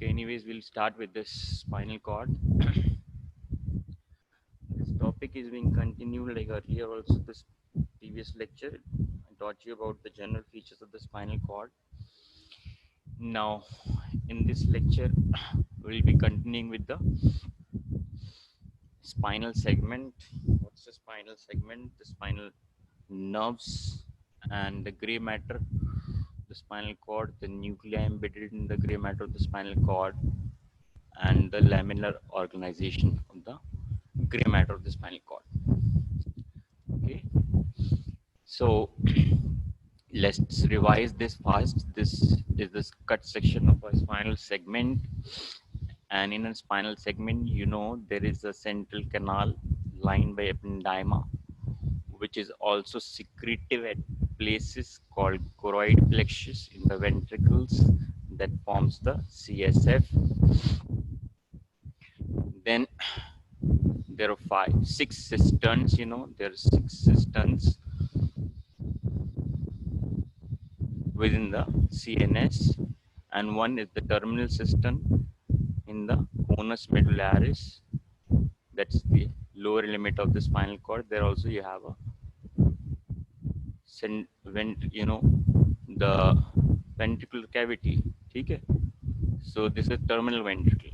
Okay, anyways, we'll start with this spinal cord. This topic is being continued like earlier also this previous lecture. I taught you about the general features of the spinal cord. Now, in this lecture, we'll be continuing with the spinal segment. What's the spinal segment? The spinal nerves and the gray matter, the spinal cord, the nuclei embedded in the gray matter of the spinal cord, and the lamellar organization of the gray matter of the spinal cord. Okay, so let's revise this fast. This is the cut section of a spinal segment, and in a spinal segment, there is a central canal lined by ependyma, which is also secretive at places called choroid plexus in the ventricles that forms the CSF. Then there are six cisterns. There are six cisterns within the CNS, and one is the terminal cistern in the conus medullaris. That's the lower limit of the spinal cord. There also you have a the ventricular cavity. Okay, so this is terminal ventricle.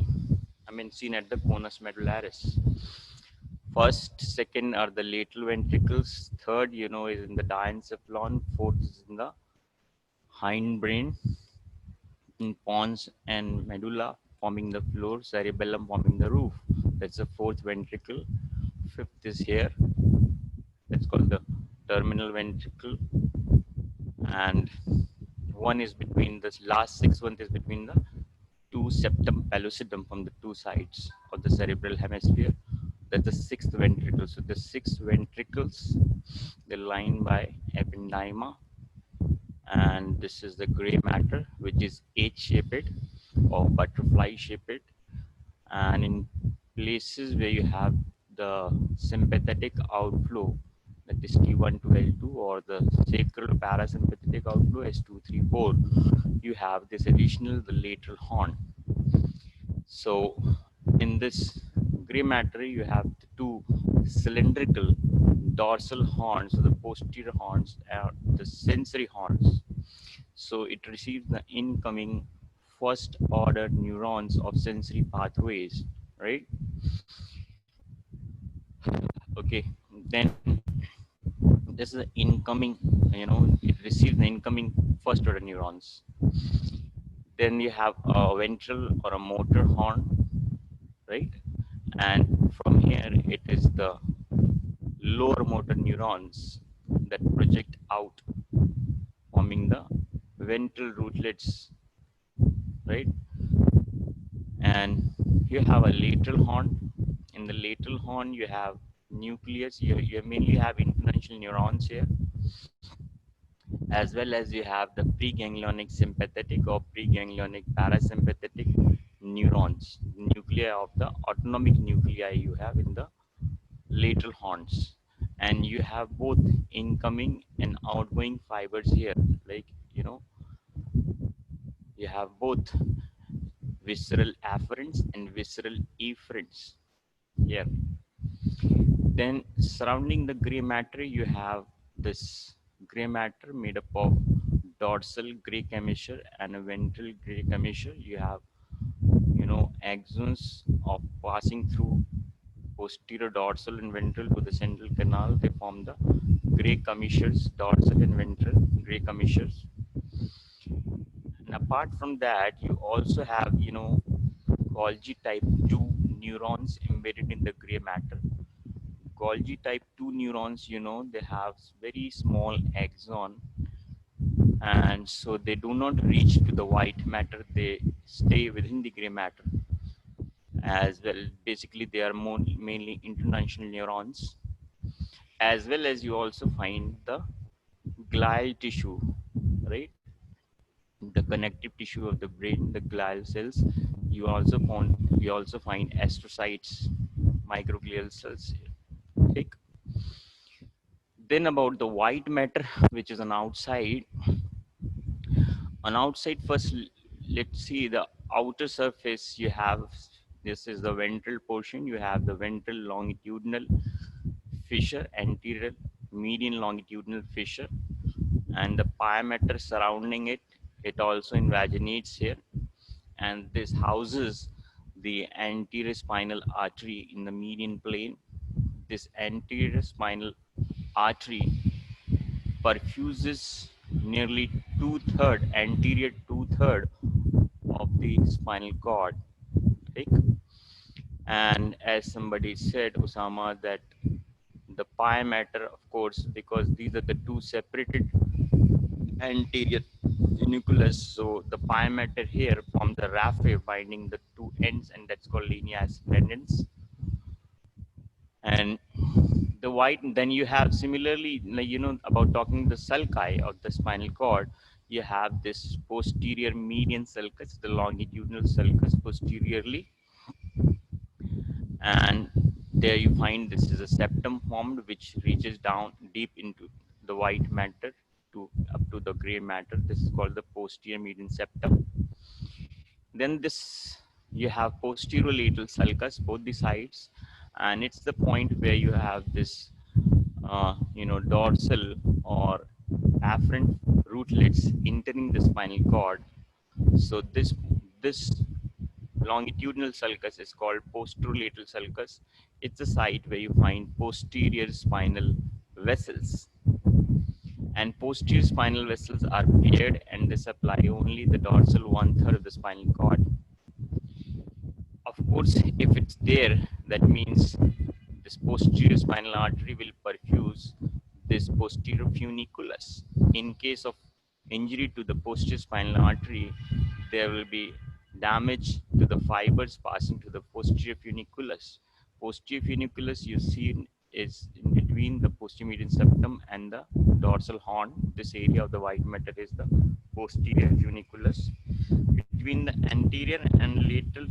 I mean, seen at the conus medullaris. First, second are the lateral ventricles. Third, is in the diencephalon. Fourth is in the hindbrain, in pons and medulla forming the floor, cerebellum forming the roof. That's the fourth ventricle. Fifth is here. That's called the terminal ventricle. And one is between the last sixth one is between the two septum pellucidum from the two sides of the cerebral hemisphere. That's the sixth ventricle. So the six ventricles, they're lined by ependyma, and this is the gray matter, which is H-shaped or butterfly shaped, and in places where you have the sympathetic outflow, that is T1 to L2, or the sacral parasympathetic outflow S2, 3, 4, you have this additional the lateral horn. So in this gray matter, you have the two cylindrical dorsal horns, so the posterior horns are the sensory horns. So it receives the incoming first order neurons of sensory pathways, right? Okay, then this is the incoming, it receives the incoming first order neurons. Then you have a ventral or a motor horn, right? And from here, it is the lower motor neurons that project out, forming the ventral rootlets, right? And you have a lateral horn. In the lateral horn, you have nucleus. You mainly have internuncial neurons here, as well as you have the preganglionic sympathetic or preganglionic parasympathetic neurons, nuclei of the autonomic nuclei you have in the lateral horns. And you have both incoming and outgoing fibers here, like, you have both visceral afferents and visceral efferents here. Then surrounding the gray matter, you have this gray matter made up of dorsal gray commissure and a ventral gray commissure. You have, axons of passing through posterior dorsal and ventral to the central canal. They form the gray commissures, dorsal and ventral gray commissures. And apart from that, you also have, Golgi type 2 neurons embedded in the gray matter. Golgi type 2 neurons, they have very small axon, and so they do not reach to the white matter. They stay within the gray matter as well. Basically, they are mainly internuncial neurons, as well as you also find the glial tissue, right? The connective tissue of the brain, the glial cells. We also find astrocytes, microglial cells. Okay. Then about the white matter, which is on outside. On outside, first let's see the outer surface, you have, this is the ventral portion, you have the ventral longitudinal fissure, anterior median longitudinal fissure, and the pyometer surrounding it. It also invaginates here, and this houses the anterior spinal artery in the median plane. This anterior spinal artery perfuses nearly two-third, anterior two-third of the spinal cord. Right? And as somebody said, Osama, that the pyometer, of course, because these are the two separated anterior uniculus. So the pyometer here forms a raphe binding the two ends, and that's called linea ascendens. And the white, then you have similarly, you know, about talking the sulci of the spinal cord, you have this posterior median sulcus, the longitudinal sulcus posteriorly, and there you find this is a septum formed which reaches down deep into the white matter to up to the gray matter. This is called the posterior median septum. Then this, you have posterolateral sulcus both the sides, and it's the point where you have this you know, dorsal or afferent rootlets entering the spinal cord. So this longitudinal sulcus is called posterolateral sulcus. It's a site where you find posterior spinal vessels. And posterior spinal vessels are paired, and they supply only the dorsal one-third of the spinal cord. Of course, if it's there, that means this posterior spinal artery will perfuse this posterior funiculus. In case of injury to the posterior spinal artery, there will be damage to the fibers passing to the posterior funiculus. Posterior funiculus, you see, is in between the posterior median septum and the dorsal horn. This area of the white matter is the posterior funiculus. Between the anterior and lateral,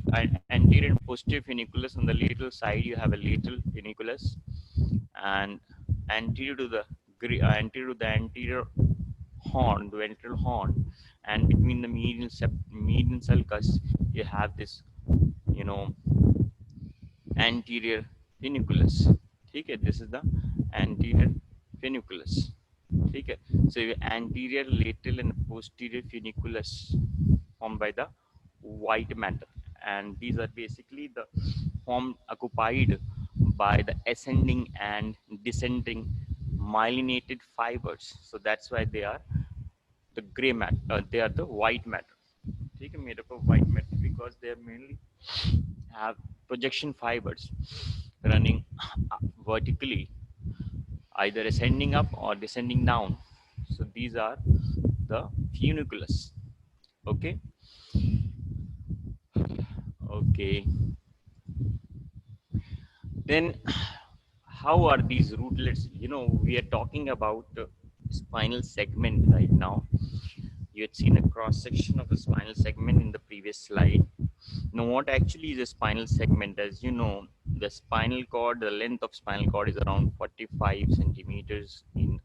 anterior and posterior funiculus, on the lateral side, you have a lateral funiculus, and anterior to the anterior horn, the ventral horn, and between the median sulcus, you have this, you know, anterior funiculus. Okay, this is the anterior funiculus. Okay, so your anterior, lateral, and posterior funiculus formed by the white matter, and these are basically the form occupied by the ascending and descending myelinated fibers. So that's why they are the gray matter, they are the white matter. Take a made up of white matter because they mainly have projection fibers running vertically, either ascending up or descending down. So these are the funiculus. Okay. Okay. Then how are these rootlets? You know, we are talking about spinal segment right now. You had seen a cross section of the spinal segment in the previous slide. Now, what actually is a spinal segment? As you know, the spinal cord, the length of spinal cord is around 45 centimeters in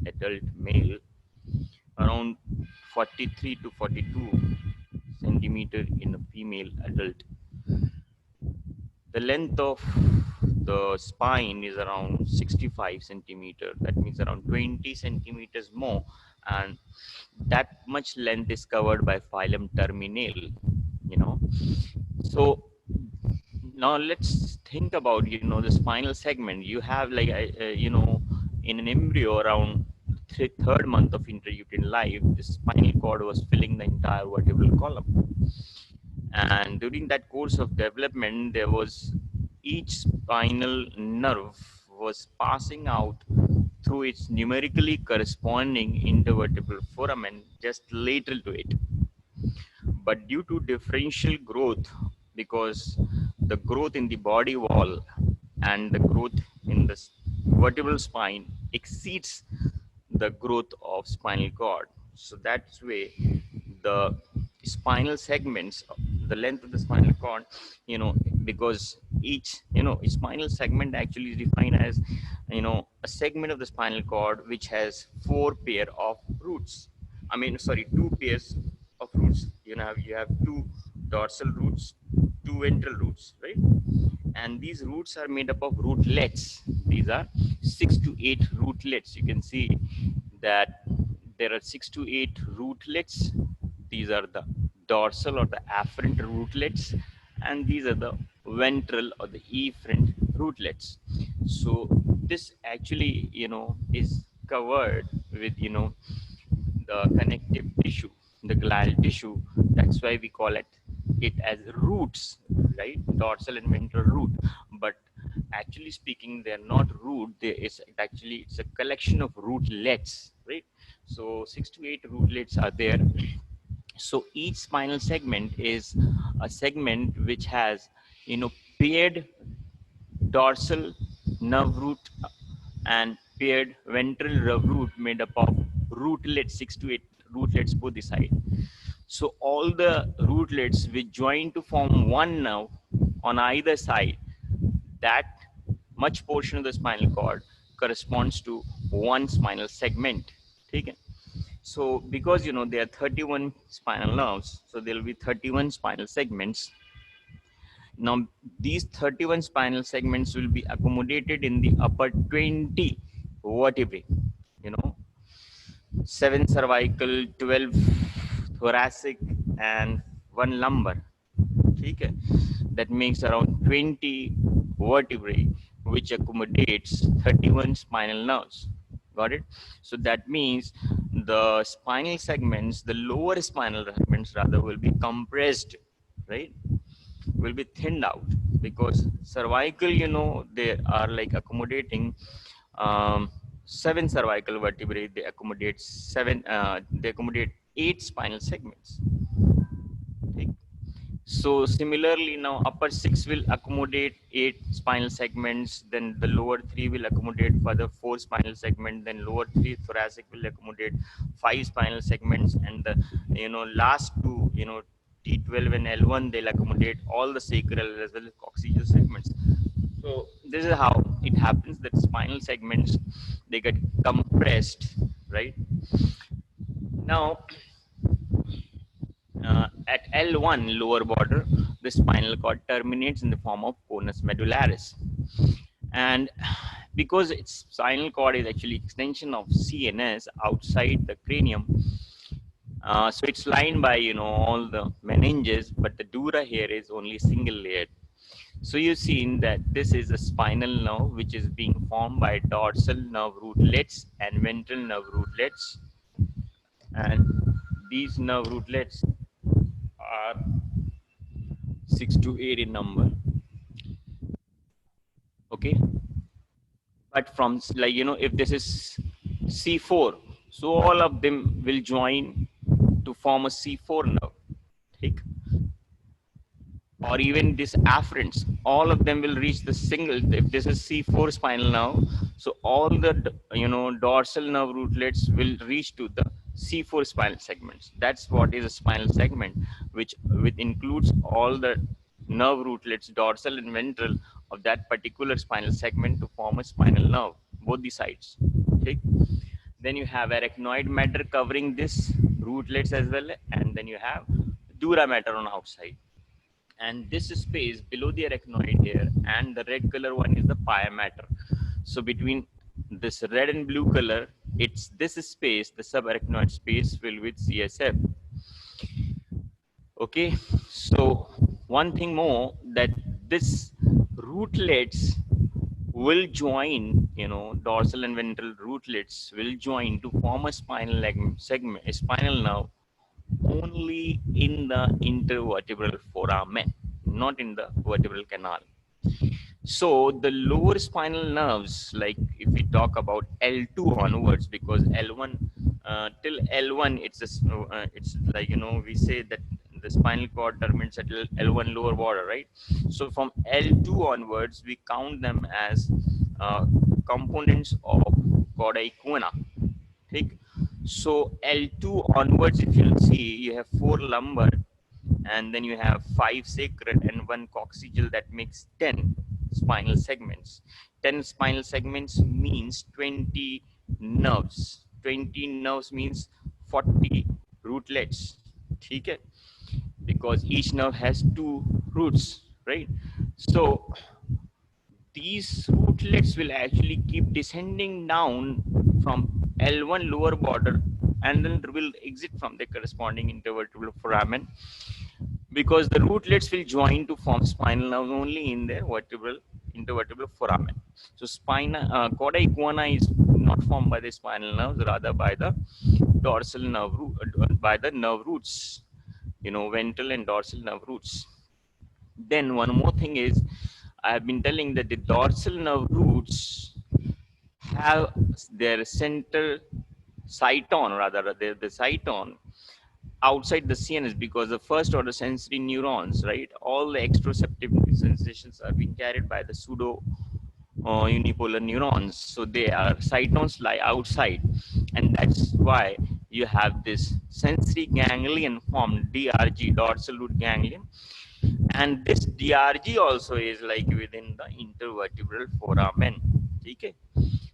adult male, around 43 to 42 centimeter in a female adult. The length of the spine is around 65 centimeter. That means around 20 centimeters more, and that much length is covered by phylum terminale. You know, so now let's think about, you know, the spinal segment. You have like you know, in an embryo around third month of intrauterine life, the spinal cord was filling the entire vertebral column, and during that course of development, there was each spinal nerve was passing out through its numerically corresponding intervertebral foramen just lateral to it. But due to differential growth, because the growth in the body wall and the growth in the vertebral spine exceeds the growth of spinal cord, so that's way the spinal segments, the length of the spinal cord, you know, because each, you know, spinal segment actually is defined as, you know, a segment of the spinal cord which has four pair of roots. I mean, sorry, two pairs of roots. You know, you have two dorsal roots, 2 ventral roots, right? And these roots are made up of rootlets. These are 6 to 8 rootlets. You can see that there are 6 to 8 rootlets. These are the dorsal or the afferent rootlets, and these are the ventral or the efferent rootlets. So this actually, is covered with, the connective tissue, the glial tissue. That's why we call it as roots, right? Dorsal and ventral root. But actually speaking, they're not root. It's a collection of rootlets, right? So 6 to 8 rootlets are there. So each spinal segment is a segment which has, paired dorsal nerve root and paired ventral nerve root made up of rootlets, 6 to 8 rootlets both the side. So all the rootlets which join to form one nerve on either side, that much portion of the spinal cord corresponds to one spinal segment. Okay? So because there are 31 spinal nerves, so there will be 31 spinal segments. Now, these 31 spinal segments will be accommodated in the upper 20 vertebrae, you know, 7 cervical, 12 thoracic, and 1 lumbar. Okay? That makes around 20 vertebrae, which accommodates 31 spinal nerves. Got it? So that means the spinal segments, the lower spinal segments rather, will be compressed, right? Will be thinned out, because cervical, they are like accommodating 7 cervical vertebrae. They accommodate 8 spinal segments. Okay. So similarly, now upper 6 will accommodate 8 spinal segments, then the lower 3 will accommodate further 4 spinal segments, then lower 3 thoracic will accommodate 5 spinal segments, and the last two, T12 and L1, they'll accommodate all the sacral as well as coccygeal segments. So this is how it happens that spinal segments, they get compressed, right? Now, at L1 lower border, the spinal cord terminates in the form of conus medullaris. And because its spinal cord is actually extension of CNS outside the cranium, so it's lined by, all the meninges, but the dura here is only single layered. So you've seen that this is a spinal nerve which is being formed by dorsal nerve rootlets and ventral nerve rootlets. And these nerve rootlets are 6 to 8 in number. Okay. But from, like, if this is C4, so all of them will join to form a C4 nerve. Take. Or even this afferents, all of them will reach the single. If this is C4 spinal nerve, so all the dorsal nerve rootlets will reach to the C4 spinal segments. That's what is a spinal segment, which includes all the nerve rootlets, dorsal and ventral, of that particular spinal segment to form a spinal nerve, both the sides. Okay. Then you have arachnoid matter covering this rootlets as well, and then you have dura matter on outside. And this space below the arachnoid here, and the red color one is the pia mater. So between this red and blue color, it's this space, the subarachnoid space, filled with CSF. Okay, so one thing more, that this rootlets will join, dorsal and ventral rootlets will join to form a spinal segment, a spinal nerve, only in the intervertebral foramen, not in the vertebral canal. So the lower spinal nerves, like if we talk about L2 onwards, because L1 till L1, it's like, we say that the spinal cord terminates at L1 lower border, right? So from L2 onwards, we count them as components of chorda equina. Okay? So L2 onwards, if you'll see, you have 4 lumbar, and then you have 5 sacral and 1 coccygeal. That makes 10 spinal segments. 10 spinal segments means 20 nerves. 20 nerves means 40 rootlets. Okay? because each nerve has two roots, right? So these rootlets will actually keep descending down from L1 lower border and then will exit from the corresponding intervertebral foramen, because the rootlets will join to form spinal nerve only in their intervertebral foramen. So cauda equina is not formed by the spinal nerves, rather by the dorsal nerve root, by the nerve roots, ventral and dorsal nerve roots. Then one more thing is, I have been telling that the dorsal nerve roots have their center cyton, rather the cyton outside the CNS, because the first order sensory neurons, right? All the exteroceptive sensations are being carried by the pseudo unipolar neurons. So they are cytons lie outside, and that's why you have this sensory ganglion formed, DRG, dorsal root ganglion, and this DRG also is like within the intervertebral foramen. Okay.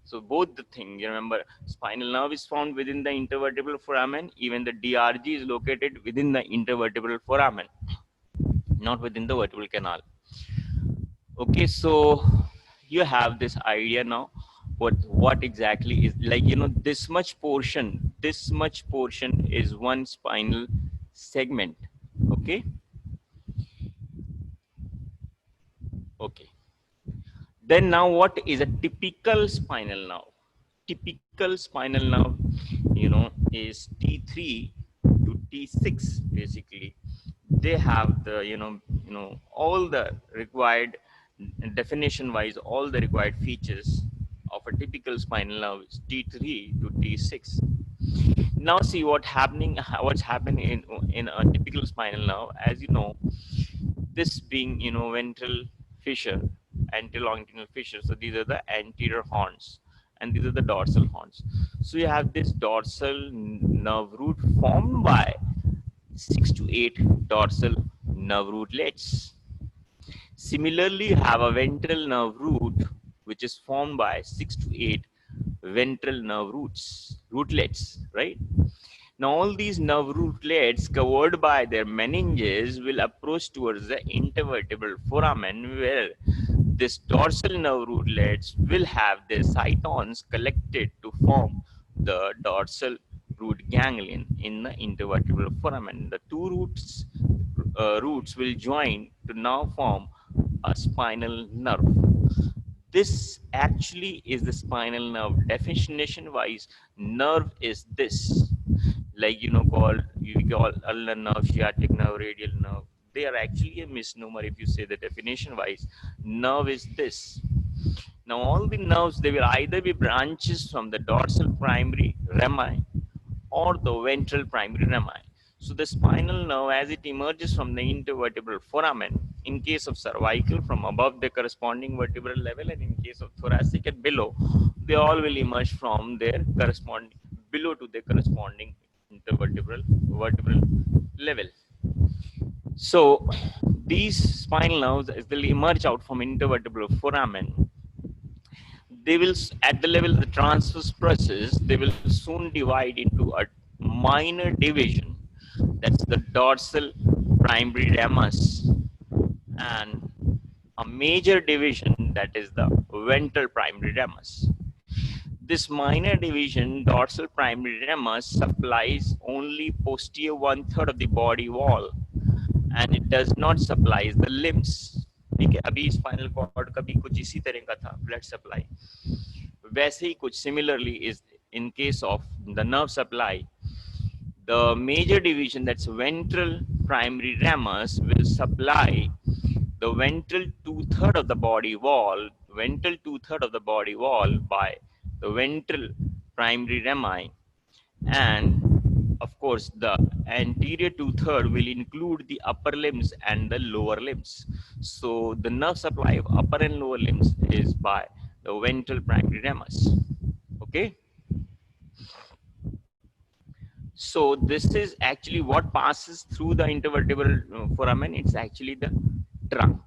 So both the things, remember, spinal nerve is found within the intervertebral foramen. Even the DRG is located within the intervertebral foramen, not within the vertebral canal. Okay, so you have this idea now. What exactly is, like, this much portion is one spinal segment. Okay. Okay. Then now, what is a typical spinal nerve? Typical spinal nerve, is T3 to T6. Basically, they have the, all the required, definition-wise, all the required features of a typical spinal nerve is T3 to T6. Now, see what's happening in a typical spinal nerve. As you know, this being, ventral fissure, anterolongitudinal fissure. So these are the anterior horns, and these are the dorsal horns. So you have this dorsal nerve root formed by 6 to 8 dorsal nerve rootlets. Similarly, you have a ventral nerve root which is formed by 6 to 8 ventral nerve rootlets, right? Now, all these nerve rootlets covered by their meninges will approach towards the intervertebral foramen, where this dorsal nerve rootlets will have their cytons collected to form the dorsal root ganglion in the intervertebral foramen. The two roots will join to now form a spinal nerve. This actually is the spinal nerve. Definition wise, nerve is this, like, called, you call ulnar nerve, sciatic nerve, radial nerve. They are actually a misnomer if you say the definition wise. Nerve is this. Now, all the nerves, they will either be branches from the dorsal primary rami or the ventral primary rami. So the spinal nerve, as it emerges from the intervertebral foramen, in case of cervical, from above the corresponding vertebral level, and in case of thoracic and below, they all will emerge from their corresponding, below to their corresponding intervertebral vertebral level. So these spinal nerves, as they emerge out from intervertebral foramen, they will, at the level of the transverse process, they will soon divide into a minor division, that's the dorsal primary ramus, and a major division, that is the ventral primary ramus. This minor division, dorsal primary ramus, supplies only posterior 1/3 of the body wall, and it does not supply the limbs. ठीक है, अभी spinal cord का भी कुछ इसी तरह का था, ब्लड सप्लाई, वैसे ही कुछ similarly is in case of the nerve supply. The major division, that's ventral primary ramus, will supply the ventral 2/3 of the body wall, by the ventral primary rami, and of course the anterior 2/3 will include the upper limbs and the lower limbs. So the nerve supply of upper and lower limbs is by the ventral primary ramus. Okay, so this is actually what passes through the intervertebral foramen. It's actually the trunk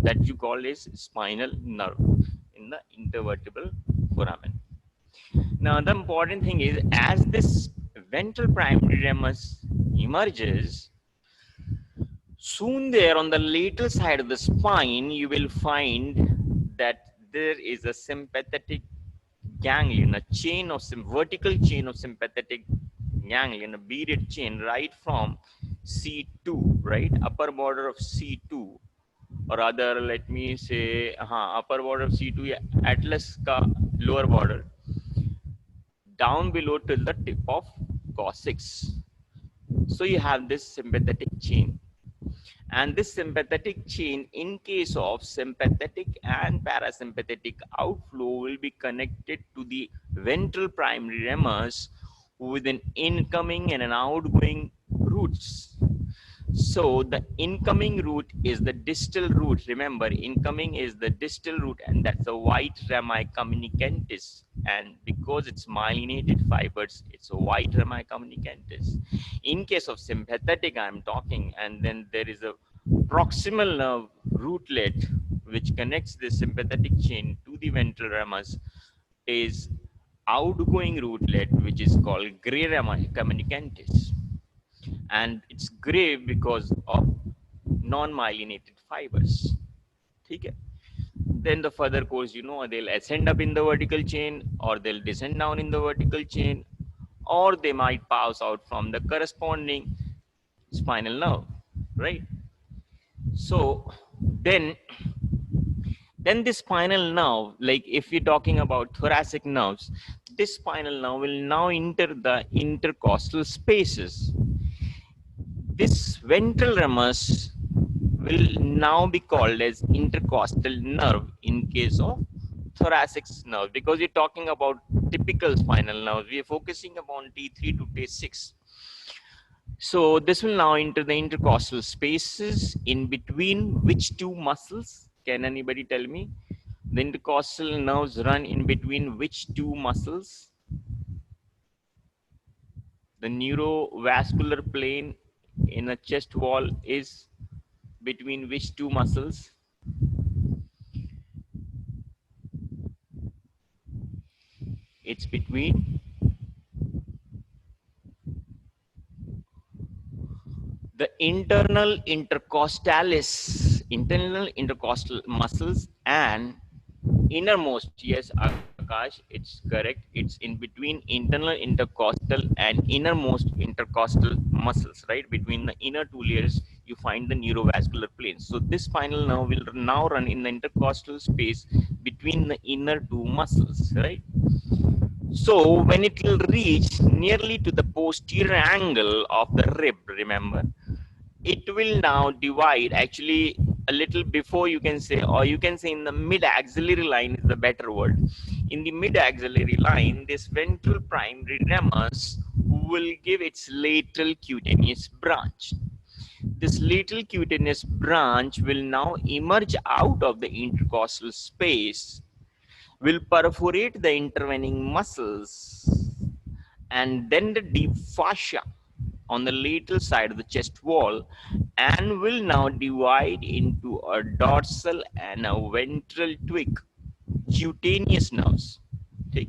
that you call is spinal nerve in the intervertebral foramen. Now, the important thing is, as this ventral primary ramus emerges, Soon there on the lateral side of the spine, you will find that there is a sympathetic ganglion, a chain of some vertical chain of sympathetic ganglion, a beaded chain right from C2, right? Upper border of C2, or rather, let me say, upper border of C2, yeah, atlas ka lower border, down below till the tip of coccyx. So you have this sympathetic chain. And this sympathetic chain, in case of sympathetic and parasympathetic outflow, will be connected to the ventral primary ramus with an incoming and an outgoing routes. So the incoming root is the distal root. Remember, incoming is the distal root, and that's the white rami communicantis. And because it's myelinated fibers, it's a white rami communicantis. In case of sympathetic, I'm talking, and then there is a proximal nerve rootlet which connects the sympathetic chain to the ventral ramus, is outgoing rootlet, which is called gray rami communicantis, and it's gray because of non-myelinated fibers. Okay. Then the further course, they'll ascend up in the vertical chain, or they'll descend down in the vertical chain, or they might pass out from the corresponding spinal nerve, right? So then this spinal nerve, like if you're talking about thoracic nerves, this spinal nerve will now enter the intercostal spaces. This ventral ramus will now be called as intercostal nerve in case of thoracic nerve, because we're talking about typical spinal nerves. We are focusing upon T3 to T6. So this will now enter the intercostal spaces in between which two muscles? Can anybody tell me? The intercostal nerves run in between which two muscles? The neurovascular plane in a chest wall is between which two muscles? It's between the internal intercostal muscles and innermost. Yes, Akash, it's correct. It's in between internal intercostal and innermost intercostal muscles, right? Between the inner two layers, you find the neurovascular plane. So this spinal nerve will now run in the intercostal space between the inner two muscles, right? So when it will reach nearly to the posterior angle of the rib, remember, it will now divide actually a little before, you can say, or you can say in the mid axillary line is the better word. In the mid axillary line, this ventral primary ramus will give its lateral cutaneous branch. This lateral cutaneous branch will now emerge out of the intercostal space, will perforate the intervening muscles, and then the deep fascia on the lateral side of the chest wall, and will now divide into a dorsal and a ventral twig cutaneous nerves, okay,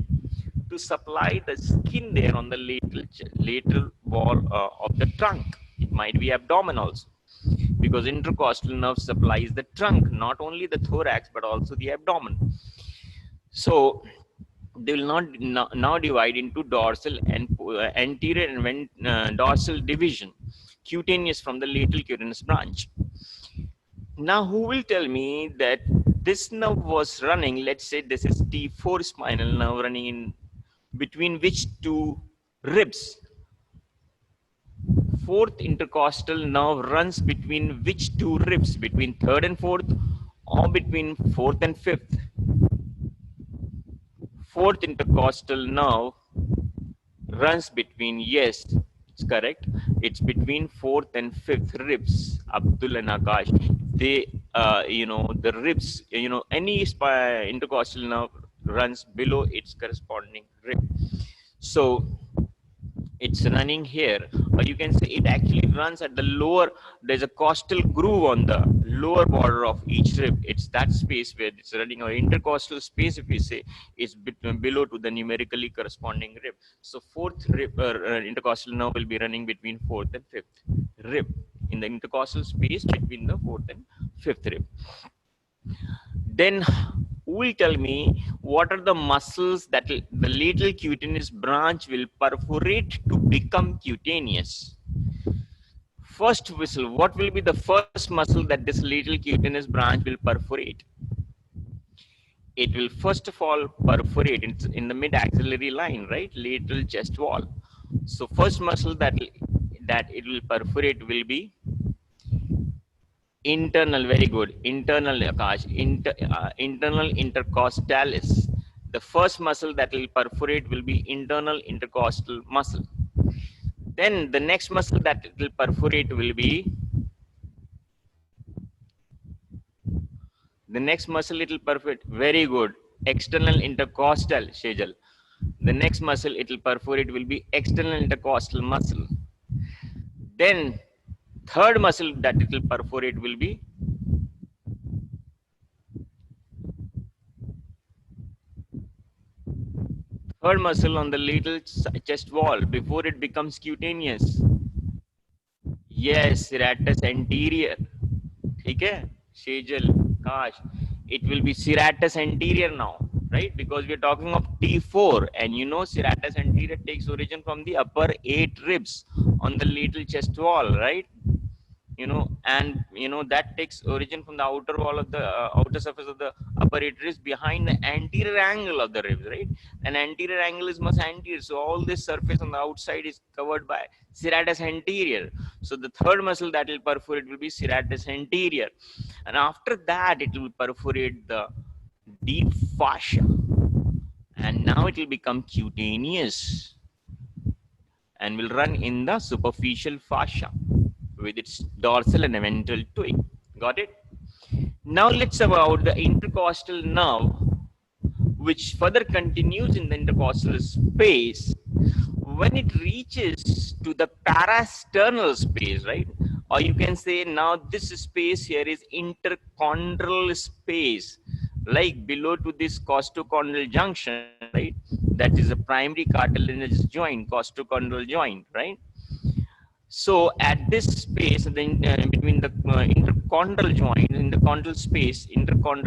to supply the skin there on the lateral wall of the trunk. It might be abdomen also, because intercostal nerve supplies the trunk, not only the thorax but also the abdomen. So they will not now divide into dorsal and anterior and dorsal division, cutaneous from the lateral cutaneous branch. Now, who will tell me that this nerve was running? Let's say this is T4 spinal nerve running in between which two ribs? Fourth intercostal nerve runs between which two ribs? Between third and fourth, or between fourth and fifth? Fourth intercostal nerve runs between, yes, it's correct, it's between fourth and fifth ribs. Abdul and Akash, they the ribs, any intercostal nerve runs below its corresponding rib. So it's running here, or you can say it actually runs at the lower, there's a costal groove on the lower border of each rib. It's that space where it's running, or intercostal space, if we say, is below to the numerically corresponding rib. So fourth rib intercostal nerve will be running between fourth and fifth rib in the intercostal space between the fourth and fifth rib. Then who will tell me what are the muscles that the lateral cutaneous branch will perforate to become cutaneous? First whistle, what will be the first muscle that this lateral cutaneous branch will perforate? It will first of all perforate in the mid-axillary line, right? Lateral chest wall. So first muscle that it will perforate will be internal. Very good. Internal, Akash. Internal intercostalis. The first muscle that will perforate will be internal intercostal muscle. Then the next muscle that it will perforate will be the next muscle it will perforate. Very good. External intercostal, Shejal. The next muscle it will perforate will be external intercostal muscle. Then third muscle that it will perforate will be third muscle on the lateral chest wall before it becomes cutaneous. Yes, serratus anterior. Okay, Shejal, Kash. It will be serratus anterior now, right? Because we're talking of T4, and you know serratus anterior takes origin from the upper 8 ribs on the lateral chest wall, right? You know, and you know that takes origin from the outer wall of the outer surface of the upper 8 ribs behind the anterior angle of the ribs, right? And anterior angle is much anterior, so all this surface on the outside is covered by serratus anterior. So the third muscle that will perforate will be serratus anterior, and after that it will perforate the deep fascia, and now it will become cutaneous and will run in the superficial fascia with its dorsal and ventral twig. Got it? Now let's about the intercostal nerve, which further continues in the intercostal space. When it reaches to the parasternal space, right? Or you can say now this space here is interchondral space, like below to this costochondral junction, right? That is a primary cartilaginous joint, costochondral joint, right? So at this space, then between the interchondral joint, interchondral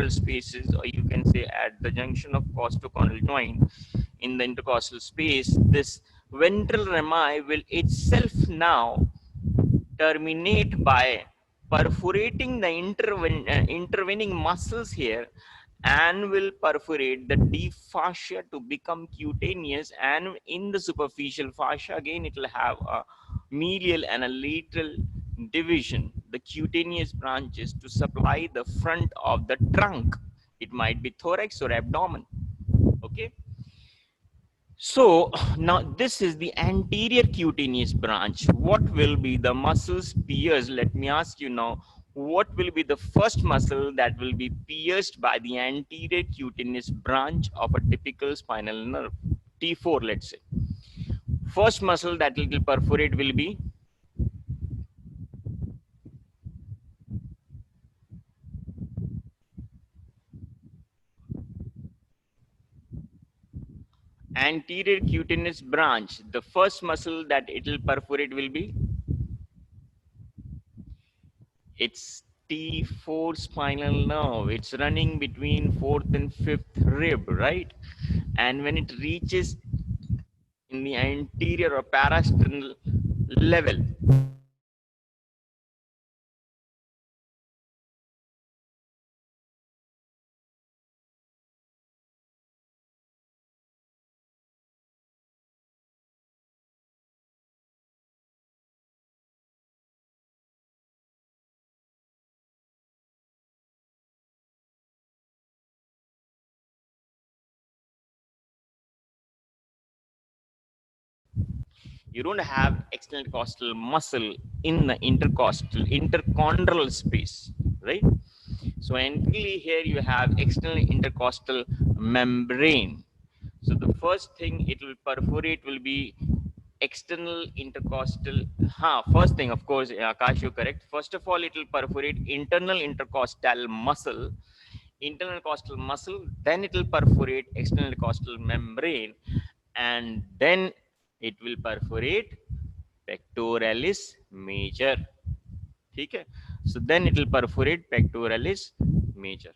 spaces, or you can say at the junction of costochondral joint in the intercostal space, this ventral rami will itself now terminate by perforating the intervening muscles here, and will perforate the deep fascia to become cutaneous, and in the superficial fascia again it will have a medial and a lateral division, the cutaneous branches, to supply the front of the trunk. It might be thorax or abdomen. Okay, so now this is the anterior cutaneous branch. What will be the muscles pierced? Let me ask you now, what will be the first muscle that will be pierced by the anterior cutaneous branch of a typical spinal nerve? T4, let's say. First muscle that will perforate will be anterior cutaneous branch. The first muscle that it will perforate will be, it's T4 spinal nerve. It's running between fourth and fifth rib, right? And when it reaches in the anterior or parasternal level, you don't have external costal muscle in the interchondral space, right? So entirely here you have external intercostal membrane. So the first thing it will perforate will be external intercostal. First thing, of course, Akash, you're correct. First of all, it will perforate internal intercostal muscle, internal costal muscle. Then it will perforate external intercostal membrane, and then it will perforate pectoralis major. ठीक है. So then it will perforate pectoralis major.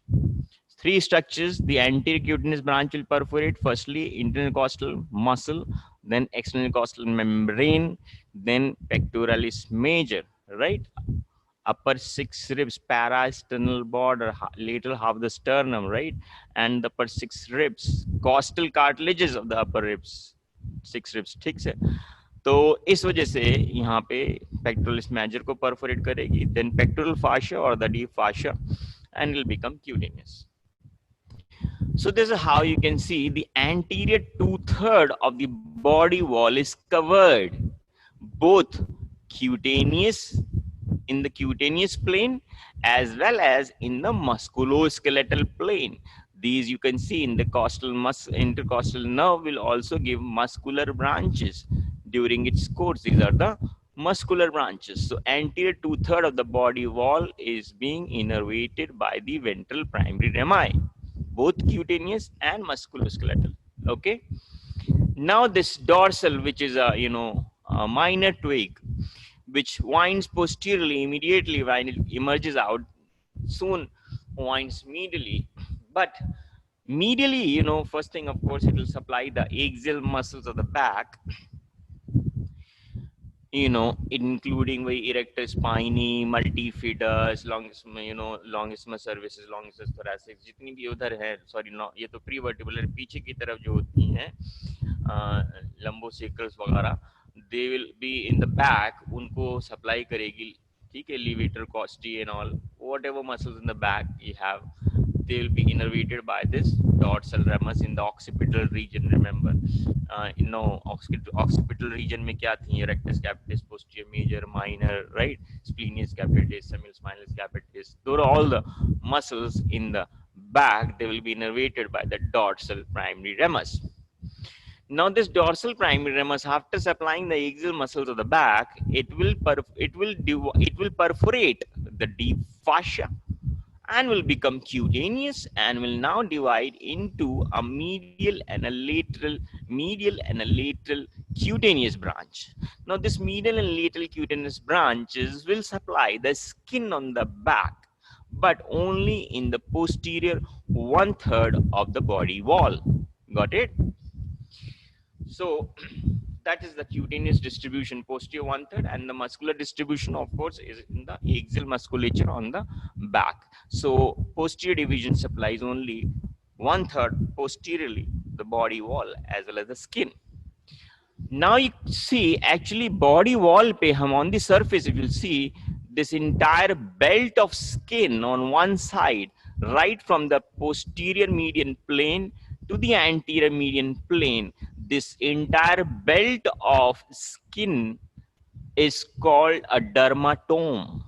Three structures: the anterior cutaneous branch will perforate firstly internal costal muscle, then external costal membrane, then pectoralis major, right? Upper six ribs, para-sternal border, lateral half the sternum, right? And the upper six ribs, costal cartilages of the upper ribs, six ribs, ठीक है. तो इस वजह से यहाँ पे pectoralis major को perforate करेगी, then pectoral fascia or the deep fascia, and will become cutaneous. So this is how you can see the anterior 2/3 of the body wall is covered, both cutaneous, in the cutaneous plane as well as in the musculoskeletal plane. These you can see in the intercostal nerve will also give muscular branches during its course. These are the muscular branches. So anterior 2/3 of the body wall is being innervated by the ventral primary rami, both cutaneous and musculoskeletal. Okay. Now this dorsal, which is a minor twig, which winds posteriorly immediately when it emerges out, soon winds medially. But medially, first thing, of course, it will supply the axial muscles of the back, including the erector spinae, multifidus, longissimus cervicis, longissimus thoracic, जितनी भी उधर है, sorry, no, ये तो प्रीवर्टिबुलर पीछे की तरफ जो होती हैं, लंबोसेक्रल्स वगैरह, they will be in the back, उनको supply करेगी, ठीक है, levator, costae and all, whatever muscles in the back you have, they will be innervated by this dorsal ramus in the occipital region. Remember, occipital region में क्या थी? Rectus capitis, posterior major, minor, right? Splenius capitis, semispinous capitis. Those are all the muscles in the back. They will be innervated by the dorsal primary ramus. Now this dorsal primary ramus, after supplying the axial muscles of the back, it will perforate the deep fascia and will become cutaneous and will now divide into a medial and a lateral cutaneous branch. Now this medial and lateral cutaneous branches will supply the skin on the back, but only in the posterior 1/3 of the body wall. Got it? So that is the cutaneous distribution, posterior 1/3, and the muscular distribution, of course, is in the axial musculature on the back. So posterior division supplies only 1/3 posteriorly the body wall as well as the skin. Now you see, actually body wall pe hum on the surface, if you see this entire belt of skin on one side, right from the posterior median plane to the anterior median plane, this entire belt of skin is called a dermatome.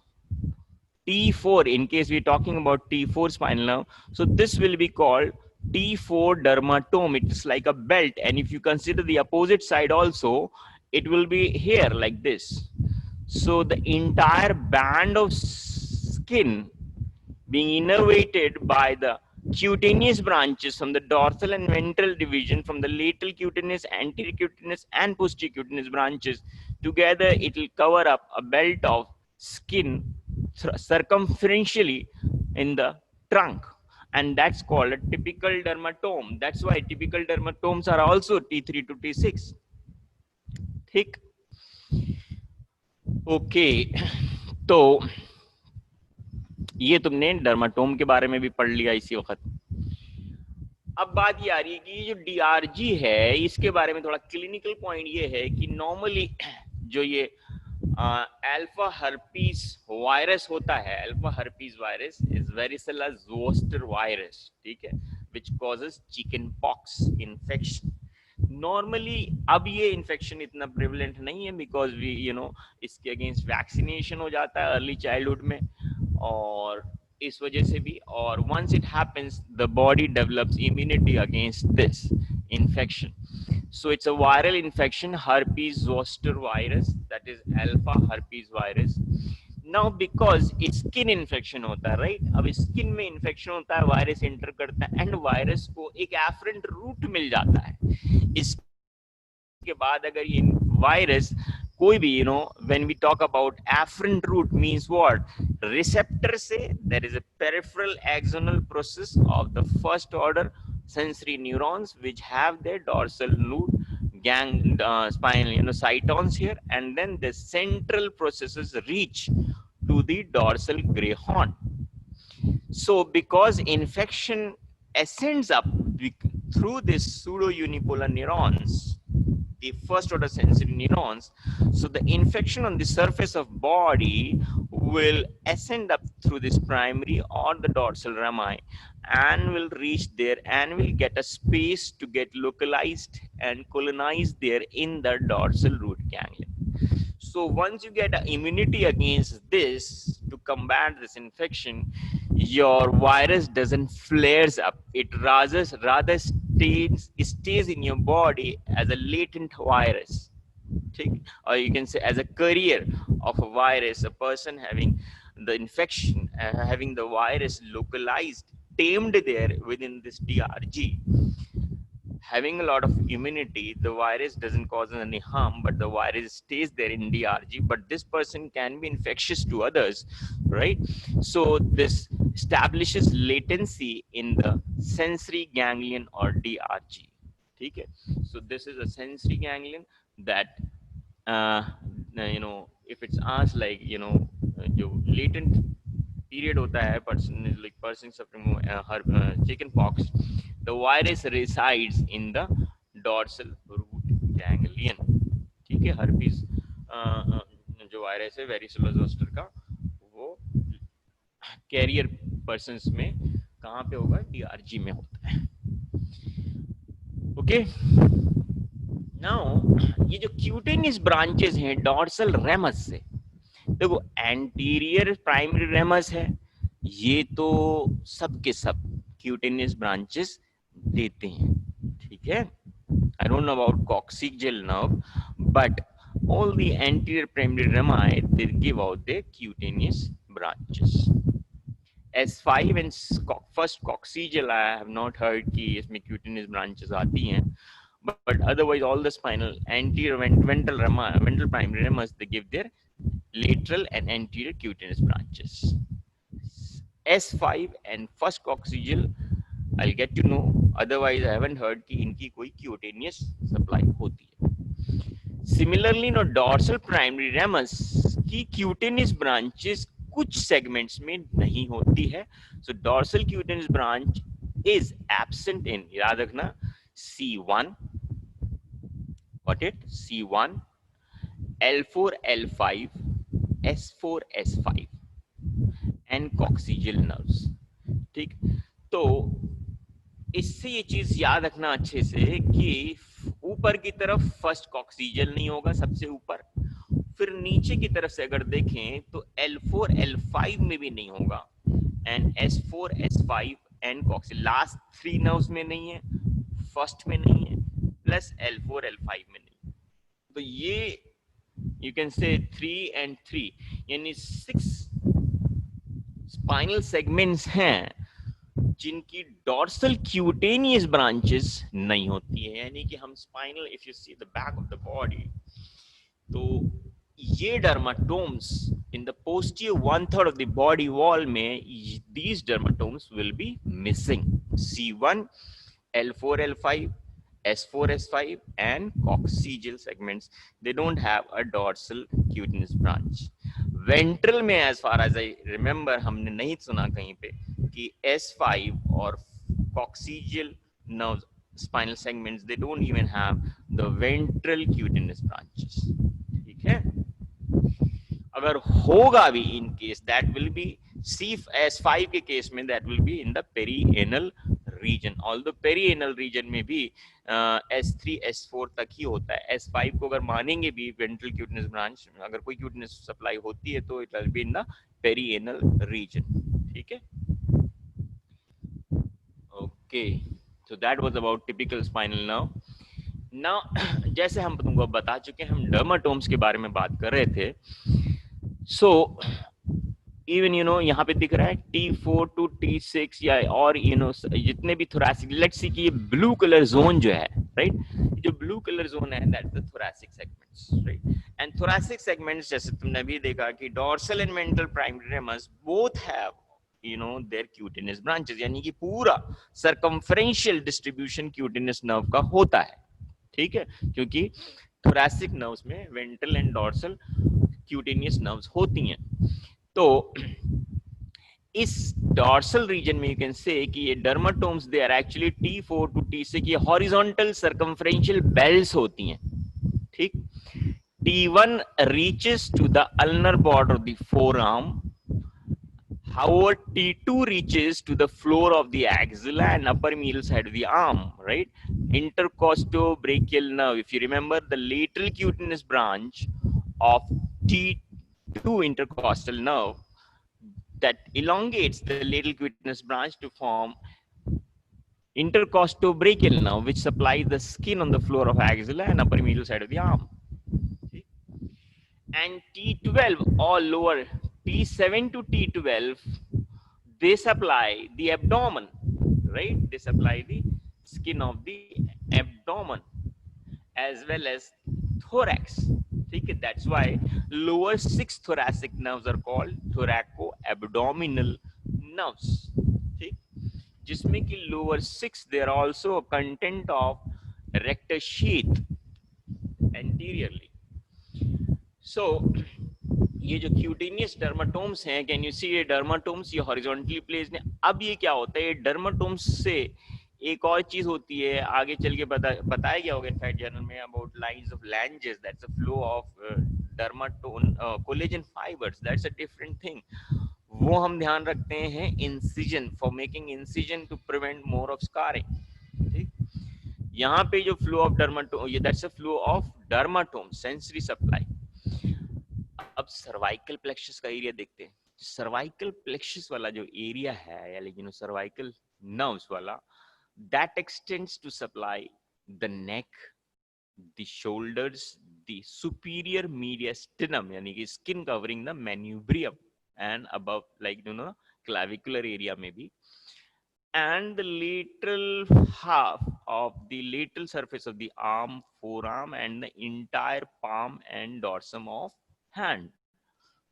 T4, in case we're talking about T4 spinal nerve, so this will be called T4 dermatome. It's like a belt, and if you consider the opposite side also, it will be here like this. So the entire band of skin being innervated by the cutaneous branches from the dorsal and ventral division, from the lateral cutaneous, anterior cutaneous and posterior cutaneous branches, together it will cover up a belt of skin circumferentially in the trunk, and that's called a typical dermatome. That's why typical dermatomes are also T3 to T6. ठीक? Okay, तो ये तुमने dermatome के बारे में भी पढ़ लिया इसी वक्त. अब बात ये आ रही है कि जो DRG है, इसके बारे में थोड़ा क्लिनिकल पॉइंट ये है कि नॉर्मली जो ये अल्फा हर्पीस वायरस होता है, alpha herpes virus is varicella zoster virus, ठीक है, which causes chicken pox infection. Normally अब ये इन्फेक्शन इतना प्रिवलेंट नहीं है, बिकॉज वी इसके अगेंस्ट वैक्सीनेशन हो जाता है अर्ली चाइल्डहुड में, और इस वजह से भी, और once it happens the body develops immunity against this infection. So it's a viral infection, herpes zoster virus, that is alpha herpes virus. Now because it's skin infection होता है, right? अब skin में infection होता है, virus enter करता है, and virus को एक afferent route मिल जाता है. इसके बाद अगर ये virus कोई भी when we talk about afferent root means what, receptor से there is a peripheral axonal process of the first order sensory neurons which have their dorsal root spinal cytons here, and then the central processes reach to the dorsal gray horn. So because infection ascends up through this pseudo unipolar neurons, the first order sensory neurons, so the infection on the surface of body will ascend up through this primary or the dorsal rami and will reach there and will get a space to get localized and colonized there in the dorsal root ganglion. So once you get immunity against this to combat this infection, your virus doesn't flares up. It rather stays in your body as a latent virus. Or you can say as a carrier of a virus, a person having the infection, having the virus localized, tamed there within this DRG, having a lot of immunity, the virus doesn't cause any harm, but the virus stays there in DRG, but this person can be infectious to others, right? So this establishes latency in the sensory ganglion or DRG. Okay? So this is a sensory ganglion that, if it's asked like, जो latent period होता है, person suffering chicken pox, the virus resides in the dorsal root ganglion. ठीक है, herpes जो virus है वेरिसोला zoster का, वो career persons में कहाँ पे होगा, डीआरजी में होता है. ओके, नाउ ये जो क्यूटेनियस ब्रांचेस हैं डॉर्सल रेमस से, देखो एंटीरियर प्राइमरी रेमस है, ये तो सब के सब क्यूटेनियस ब्रांचेस देते हैं, ठीक है. I don't know about coccygeal nerve, but all the anterior primary rami, they give out their cutaneous branches. S5 and first coccygeal, I have not heard कि इसमें cutaneous branches आती हैं, but otherwise all the spinal anterior ventral primary ramus, they give their lateral and anterior cutaneous branches. S5 and first coccygeal, I'll get to know, otherwise I haven't heard कि इनकी कोई cutaneous supply होती है. Similarly, dorsal primary ramus की cutaneous branches कुछ segments में नहीं होती है. So dorsal cutaneous branch is absent in, याद रखना, C1, got it, C1, L4, L5, S4, S5 and coccygeal nerves. ठीक, तो इससे ये चीज याद रखना अच्छे से कि ऊपर की तरफ फर्स्ट कॉक्सीजल नहीं होगा सबसे ऊपर, फिर नीचे की तरफ से अगर देखें तो L4 L5 में भी नहीं होगा, and S4 S5 and coccyx last 3 nerves में नहीं है, फर्स्ट में नहीं है, प्लस L4 L5 में नहीं. तो ये यू कैन से 3 and 3 यानी 6 स्पाइनल सेगमेंट्स हैं जिनकी डॉर्सल क्यूटेनियस ब्रांचेस नहीं होती है. यानी कि हम spinal, if you see the back of the body, तो ये dermatomes in the posterior 1/3 of the body wall में, these dermatomes will be missing. C1, L4 L5, S4 S5 and coccygeal segments, they don't have a dorsal cutaneous branch. Ventral में as far as I remember हमने नहीं सुना कहीं पे कि S5 और coccygeal nerves spinal segments, they don't even have the ventral cutaneous branches. ठीक है, अगर होगा भी in case, that will be S5 के केस में that will be in the perianal region. Although perianal region में भी S3 S4 तक ही होता है. S5 को अगर मानेंगे भी वेंट्रल क्यूटेनियस ब्रांच, अगर कोई क्यूटेनियस सप्लाई होती है तो it will be in the perianal region. ठीक है, okay, so that was about typical spinal nerve. Now जैसे हम तुमको बता चुके हैं, हम डर्माटोम्स के बारे में बात कर रहे थे. सो इवन यहाँ पे दिख रहा है T4 to T6 या और जितने भी थोरैसिक, लेट्स सी कि ये ब्लू कलर जोन जो है, राइट, जो ब्लू कलर जोन है, that's the thoracic segments, right, and thoracic segments जैसे तुमने भी देखा कि dorsal and ventral primary ramus both have their cutaneous branches, यानी कि पूरा circumferential distribution cutaneous nerve का होता है, ठीक है, क्योंकि thoracic nerves में ventral and dorsal cutaneous nerves होती हैं। तो इस डॉर्सल रीजन में यू कैन से कि ये dermatomes they are actually T4 to T6 ये हॉरिजॉन्टल सर्कमफ्रेंशियल बेल्स होती हैं, ठीक। T1 reaches to the ulnar border of the forearm. However, T2 reaches to the floor of the axilla and upper medial side of the arm, right? Intercostobrachial nerve. If you remember the lateral cutaneous branch of T2 intercostal nerve that elongates the lateral cutaneous branch to form intercostobrachial nerve, which supplies the skin on the floor of axilla and upper medial side of the arm. And T12 or lower T7 to T12, they supply the abdomen, right? They supply the skin of the abdomen as well as thorax. Okay, that's why lower 6 thoracic nerves are called thoraco-abdominal nerves. Okay, जिसमें कि lower 6 they are also a content of rectus sheath anteriorly. So ये जो cutaneous डर्माटोम्स हैं, can you see ये डर्माटोम्स ये horizontally placed हैं। अब ये क्या होता है, ये डर्माटोम्स से एक और चीज होती है, आगे चल के बताया गया होगा इनफैक्ट जर्नल में, about lines of Langer's, that's a flow of dermatome collagen fibres, that's a different thing. वो हम ध्यान रखते हैं incision, for making incision to prevent more of scarring, ठीक। यहाँ पे जो फ्लो ऑफ डर्माटोम, ये that's a flow of dermatome sensory supply. अब सर्वाइकल प्लेक्सस का एरिया देखते हैं। सर्वाइकल प्लेक्सस वाला जो एरिया है, या लेकिन सर्वाइकल नर्व्स वाला, that extends to supply the neck, the shoulders, the superior mediastinum, यानी कि skin covering the manubrium and above like clavicular area में भी, and the lateral half of the lateral surface of the arm, forearm and the entire palm and dorsum of hand,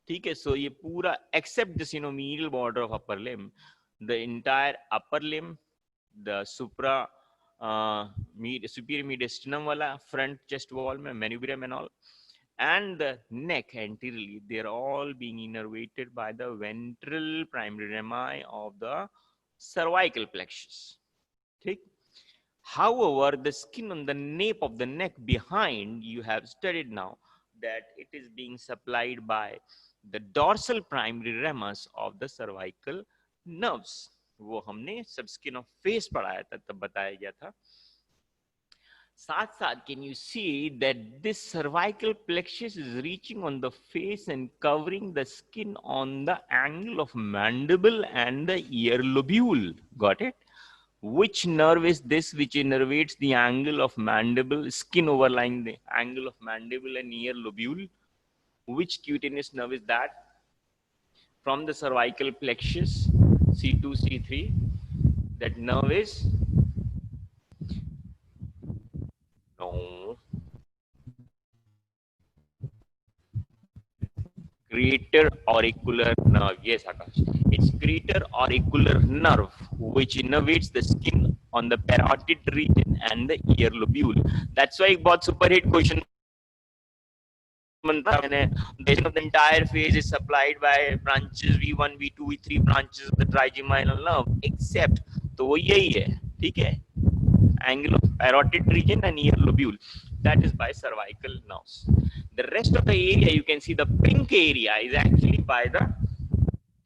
ठीक है। सो ये पूरा except this medial border of upper limb, the entire upper limb, the superior mediastinum वाला front chest wall में manubrium and all, and the neck anteriorly, they are all being innervated by the ventral primary rami of the cervical plexus, ठीक। However, the skin on the nape of the neck behind, you have studied now that it is being supplied by the dorsal primary ramus of the cervical nerves। वो हमने सब skin of face पढ़ाया था, तब बताया गया था। साथ साथ can you see that this cervical plexus is reaching on the face and covering the skin on the angle of mandible and the ear lobule? Got it? Which nerve is this which innervates the angle of mandible, skin overlying the angle of mandible and ear lobule? Which cutaneous nerve is that? From the cervical plexus, C2, C3, that nerve is greater auricular nerve. Yes, Akash. It's greater auricular nerve which innervates the skin on the parotid region and the ear lobule. That's why एक बहुत super hit question बनता है, the entire face is supplied by branches V1, V2, V3 branches of the trigeminal nerve, except तो वो यही है, ठीक है, angle of parotid region and ear lobule, that is by cervical nerves. The rest of the area, you can see the pink area is actually by the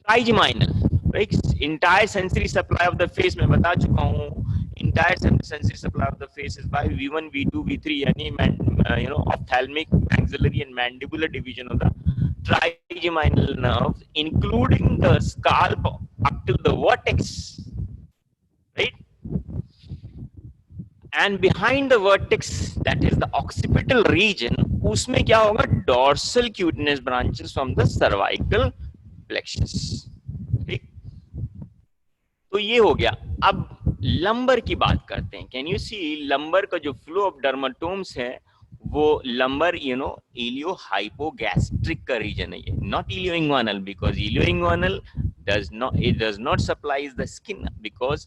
trigeminal, right? Entire sensory supply of the face मैं बता चुका हूँ, entire sensory supply of the face is by V1, V2, V3, यानी ophthalmic, maxillary and mandibular division of the trigeminal nerves, including the scalp up to the vertex, right? And behind the vertex, that is the occipital region, उसमें क्या होगा, dorsal cutaneous branches from the cervical plexus, ठीक। तो ये हो गया। अब lumbar की बात करते हैं। कैन यू सी लंबर का जो फ्लो ऑफ डर्माटोम्स है वो लंबर इलियो हाइपोगैस्ट्रिक का रीजन है ये, not ilioinguinal, because ilioinguinal does not supplies the skin because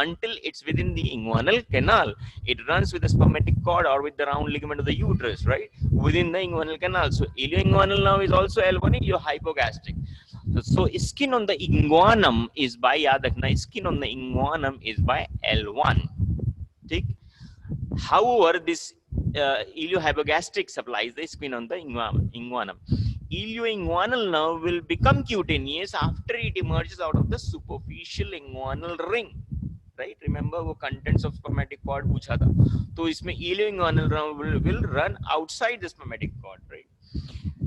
until it's within the inguinal canal, it runs with the spermatic cord or with the round ligament of the uterus, right, within the inguinal canal. So ilioinguinal nerve is also L1, ilio hypogastric. So skin on the inguinum is by, yaad rakhna, skin on the inguinum is by L1, ठीक. However, this iliohypogastric supplies the skin on the inguinum. Ilioinguinal nerve will become cutaneous after it emerges out of the superficial inguinal ring. Right? Remember वो contents of spermatic cord पूछा था. तो इसमें ilioinguinal nerve will run outside the spermatic cord, right?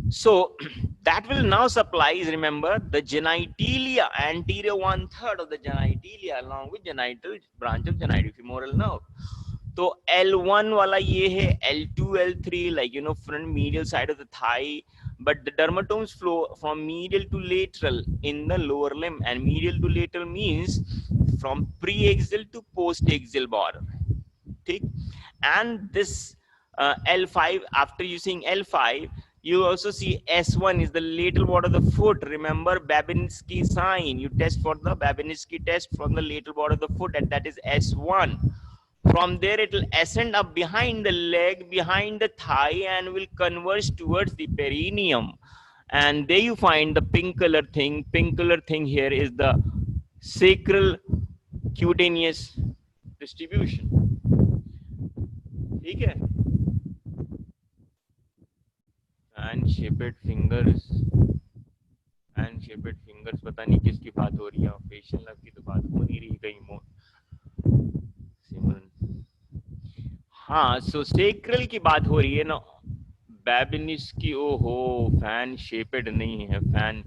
So that will now supplies, remember, the genitalia, anterior 1/3 of the genitalia along with genital branch of genitofemoral nerve. तो L1 वाला ये है, L2, L3, like front medial side of the thigh, but the dermatomes flow from medial to lateral in the lower limb, and medial to lateral means from pre-axial to post-axial border, ठीक. And this L5, after using L5, you also see S1 is the lateral border of the foot. Remember Babinski sign, you test for the Babinski test from the lateral border of the foot, and that is S1. From there it will ascend up behind the leg, behind the thigh, and will converge towards the perineum. And there you find the pink color thing. Pink color thing here is the sacral cutaneous distribution. ठीक है? And shaped fingers. And shaped fingers. पता नहीं किसकी बात हो रही है. Facial nerve की तो बात हो नहीं रही कहीं मोर. हाँ, so sacral की बात हो रही है ना. Babin's की, ओहो, fan shaped नहीं है. Fan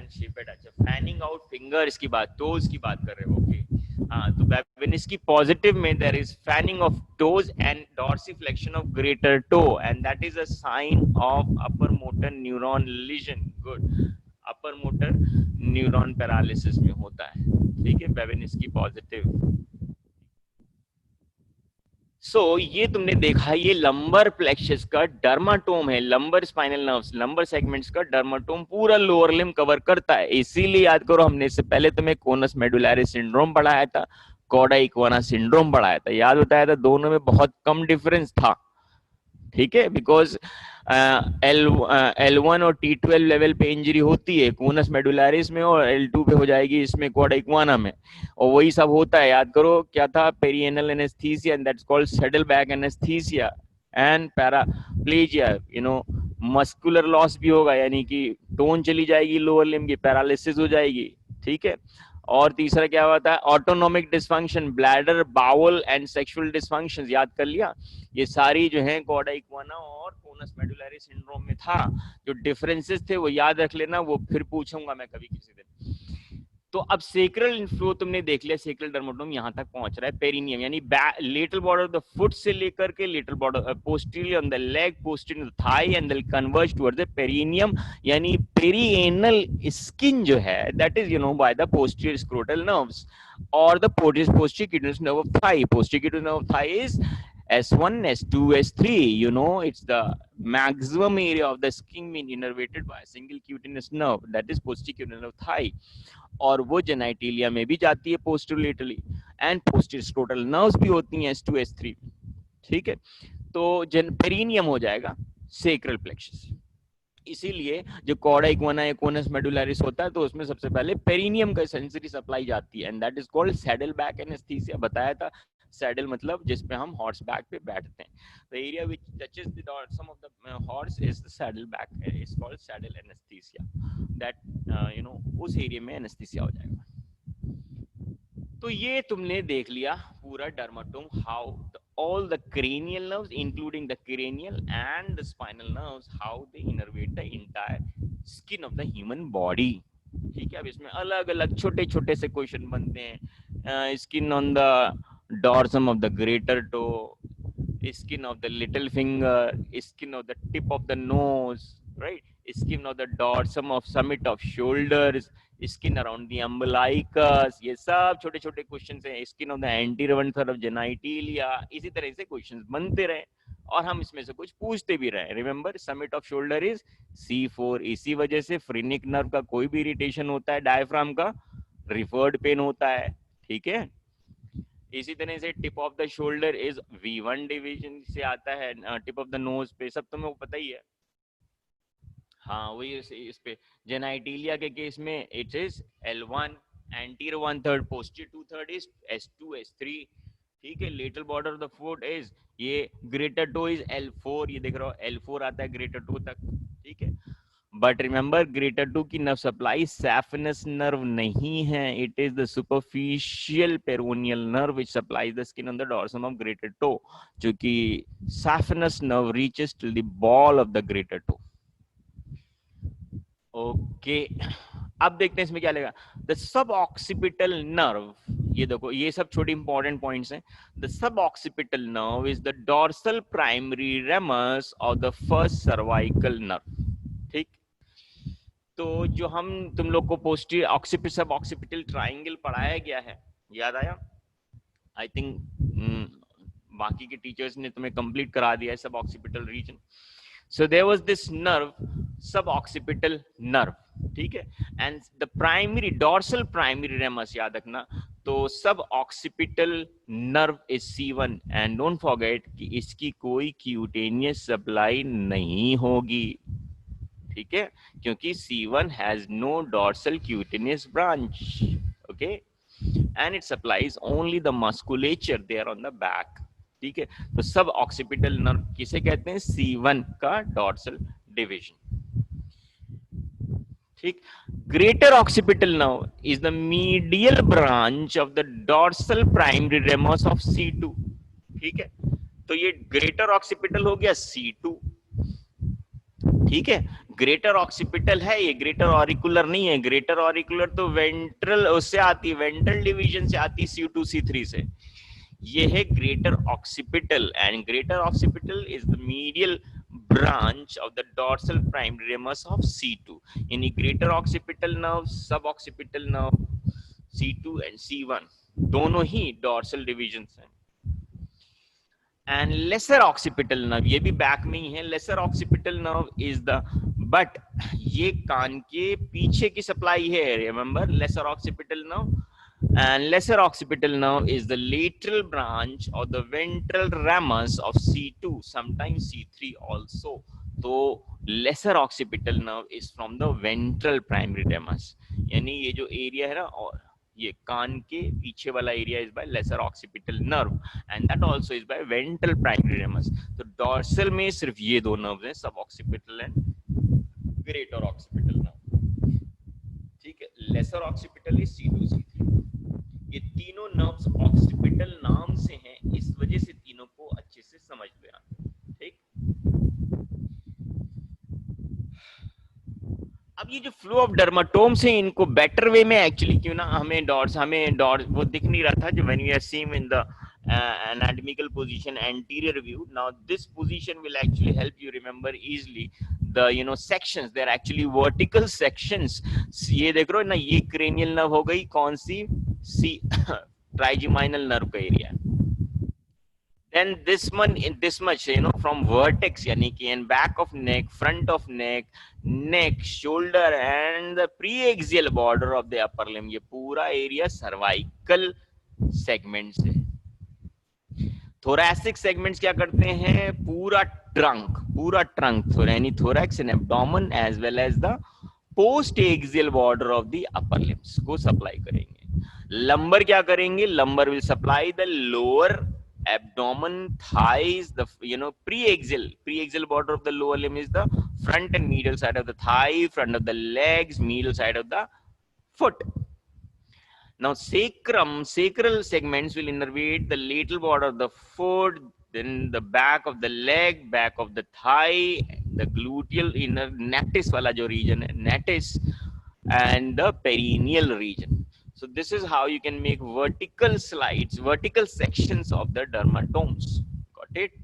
shaped. अच्छा, fanning out fingers की बात, toes की बात कर रहे हो. Okay. हाँ, तो Babin's की positive में there is fanning of toes and dorsiflexion of greater toe, and that is a sign of upper motor neuron lesion. Good. upper motor neuron paralysis में होता है, ठीक है. Babin's की positive. ये तुमने देखा, ये लंबर प्लेक्सस का डर्माटोम है. Lumbar spinal nerves, lumbar segments का डर्माटोम पूरा लोअर लिम्ब कवर करता है. इसीलिए याद करो, हमने इससे पहले तुम्हें कोनस मेडुलारिस सिंड्रोम पढ़ाया था, कॉडा इक्वाना सिंड्रोम पढ़ाया था. याद बताया था, दोनों में बहुत कम डिफरेंस था, ठीक है. बिकॉज L1 और T12 लेवल पे इंजरी होती है कोनस मेडुलारिस में, और L2 पे हो जाएगी इसमें कॉडा इक्वाना में, और वही सब होता है. याद करो क्या था, perianal anaesthesia, and that's called saddle back anaesthesia and paraplegia. Muscular loss भी होगा, यानी कि टोन चली जाएगी लोअर लिम्ब की, पैरालिसिस हो जाएगी, ठीक है. और तीसरा क्या होता है, autonomic dysfunction, bladder, bowel and sexual dysfunctions. याद कर लिया, ये सारी जो है कॉडा इक्वाना और कोनस मेडुलारिस सिंड्रोम में था. जो डिफरेंसेस थे वो याद रख लेना, वो फिर पूछूंगा मैं कभी किसी दिन. तो अब सेक्रल इनफ्लो तुमने देख लिया, सेक्रल डर्माटोम यहां तक पहुंच रहा है. पेरिनियम यानी lateral border of the foot से लेकर के lateral border posterior on the leg, posterior on the thigh, and they converge towards the perineum. यानी पेरिएनल स्किन जो है, that is by the posterior scrotal nerves और the posterior cutaneous nerve of thigh. Posterior cutaneous nerve of thigh is S1, S2, S3. It's the maximum area of the skin being innervated by a single cutaneous nerve, that is posterior cutaneous nerve of thigh. और वो genitalia में भी जाती है पोस्टेरोलेटरली, and posterior scrotal nerves भी होती हैं S2, S3, ठीक है. तो पेरिनियम हो जाएगा सेक्रल प्लेक्सस. इसीलिए जो कॉडा इक्वाना या कोनस मेडुलारिस होता है, तो उसमें सबसे पहले पेरिनियम का सेंसरी सप्लाई जाती है, and that is called saddle back anaesthesia. बताया था, सैडल मतलब जिसपे हम हॉर्स बैक पे बैठते हैं. The area which touches the dorsum of the horse is the saddle back, is called saddle anaesthesia. That उस एरिया में एनेस्थीसिया हो जाएगा. तो ये तुमने देख लिया पूरा dermatome, how all the cranial nerves including the cranial and the spinal nerves, how they innervate the entire skin of the human body. ठीक है. अब इसमें अलग अलग छोटे छोटे से क्वेश्चन बनते हैं. Skin on the dorsum of the greater toe, skin of the little finger, skin of the tip of the nose, right? Skin of the dorsum of summit of shoulders, skin around the umbilicus. ये सब छोटे छोटे question हैं. Skin of the anterior one third of genitalia. इसी तरह से question बनते रहे. और हम इसमें से कुछ पूछते भी रहे। Remember summit off shoulder is C4। इसी वजह से फ्रेनिक नर्व का कोई भी इरिटेशन होता है डायफ्राम का रिफर्ड पेन होता है, ठीक है। इसी तरह से tip of the shoulder is V1 division से आता है, टिप ऑफ द नोज पे, सब तुम्हें पता ही है। हाँ वही इस पे जेनाइटिलिया के केस में it is L1, anterior 1/3, posterior 2/3 is S2 S3, ठीक है। Lateral border of the foot is ये ग्रेटर टो इज L4, ये देख रहे हो L4 आता है ग्रेटर टो तक, ठीक है। बट रिमेंबर ग्रेटर टू की नर्व सप्लाई सैफिनस नर्व नहीं है, it is the superficial peroneal nerve which supplies the skin on the dorsum of greater toe, जो कि saphenous nerve reaches till the ball of the greater toe. Okay अब देखते हैं इसमें क्या लेगा। द सब ऑक्सीपिटल नर्व, ये देखो ये सब छोटे इंपॉर्टेंट पॉइंट्स हैं। The sub occipital nerve is the dorsal primary ramus of the first cervical nerve, ठीक। तो जो हम तुम लोग को पोस्टीरियर ऑक्सीपिटल सब ऑक्सीपिटल ट्राइंगल पढ़ाया गया है, याद आया? आई थिंक बाकी के टीचर्स ने तुम्हें कंप्लीट करा दिया है सब occipital region. So there was this nerve, suboccipital nerve, ठीक है, and the primary dorsal primary ramus याद रखना। तो suboccipital nerve is C1 and don't forget कि इसकी कोई cutaneous supply नहीं होगी, ठीक है, क्योंकि C1 has no dorsal cutaneous branch, okay, and it supplies only the musculature there on the back, ठीक है। तो सब ऑक्सीपिटल नर्व किसे कहते हैं? C1 का डॉर्सल डिवीजन, ठीक। Greater occipital nerve is the medial branch of the dorsal primary ramus of C2, ठीक है। तो ये ग्रेटर ऑक्सीपिटल हो गया C2, ठीक है। ग्रेटर ऑक्सीपिटल है ये, ग्रेटर ऑरिकुलर नहीं है। ग्रेटर ऑरिकुलर तो वेंट्रल उससे आती है, वेंट्रल डिवीजन से आती है C2 C3 से। ये है greater occipital and greater occipital is the medial branch of the dorsal primary ramus of C2। यानी greater occipital nerve, sub occipital nerve C2 and C1 दोनों ही डॉर्सल डिवीजन हैं। एंड लेसर ऑक्सीपिटल नर्व ये भी back में ही है। Lesser occipital nerve is the, but ये कान के पीछे की सप्लाई है, remember lesser occipital nerve. And lesser occipital nerve is the lateral branch of the ventral ramus of C2, sometimes C3 also. तो lesser occipital nerve is from the ventral primary ramus, यानी ये जो area है ना, और ये कान के पीछे वाला area is by lesser occipital nerve and that also is by ventral primary ramus। तो dorsal में सिर्फ ये दो nerves हैं, suboccipital and greater occipital nerve, ठीक है। lesser occipital is C2 C3। ये तीनों नर्व्स ऑक्सीपिटल नाम से हैं, इस वजह से तीनों को अच्छे से समझ लो यार, ठीक। अब ये जो फ्लो ऑफ डर्माटोम्स है इनको बेटर वे में एक्चुअली क्यों ना हमें डॉट्स वो दिख नहीं रहा था जो when we are seeing in the anatomical position anterior view। now this position will actually help you remember easily the sections, they are actually vertical sections। ये देख रहे हो ना, ये cranial nerve हो गई कौन सी? C trigeminal nerve का area. then this one in this much from vertex यानी कि in back of neck, front of neck, neck, shoulder and the preaxial border of the upper limb, ये पूरा area cervical segment है। Thoracic segments क्या करते हैं? पूरा trunk यानी thorax and abdomen as well as the post axial border of the upper limbs को supply करेंगे। लंबर क्या करेंगे? Lumbar will supply the lower abdomen, thighs, the preaxial border of the lower limb is the front and medial side of the thigh, front of the legs, medial side of the foot। now sacral segments will innervate the lateral border of the foot, then the back of the leg, back of the thigh, the gluteal inner natis wala jo region hai, natis, and the perineal region। so this is how you can make vertical slides, vertical sections of the dermatomes, got it?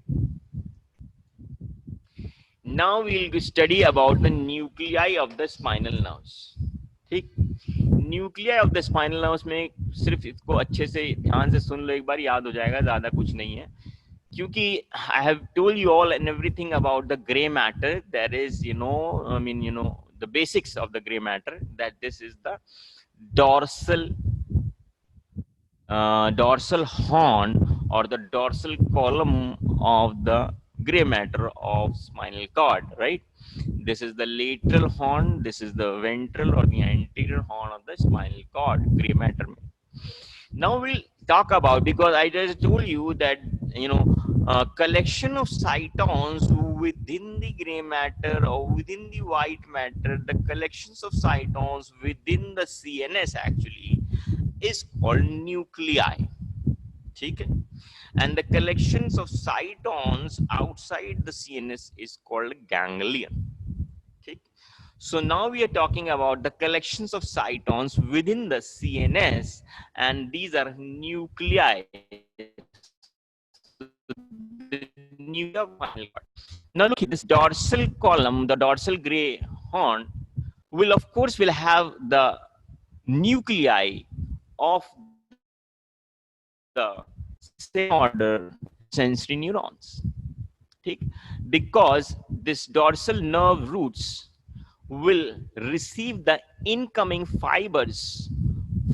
now we'll study about the nuclei of the spinal nerves, ठीक। Nuclei of the spinal nerves में सिर्फ इसको अच्छे से ध्यान से सुन लो एक बार, याद हो जाएगा, ज्यादा कुछ नहीं है। क्योंकि I have told you all and everything about the gray matter, that is, the basics of the gray matter, that this is the dorsal dorsal horn or the dorsal column of the gray matter of spinal cord, right? This is the lateral horn, this is the ventral or the anterior horn of the spinal cord, gray matter. Now we'll talk about, because I just told you that, collection of cytons within the gray matter or within the white matter, the collections of cytons within the CNS actually is called nuclei. Okay? And the collections of cytons outside the CNS is called ganglion. Okay? So now we are talking about the collections of cytons within the CNS, and these are nuclei. Now look, this dorsal column, the dorsal gray horn, will of course will have the nuclei of the same order sensory neurons. Okay? Because this dorsal nerve roots will receive the incoming fibers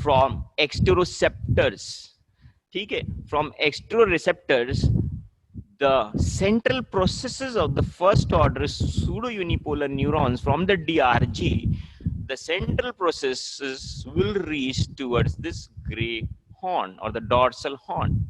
from exteroceptors. Okay? From exteroreceptors, the central processes of the first order pseudo-unipolar neurons from the DRG, the central processes will reach towards this gray horn or the dorsal horn,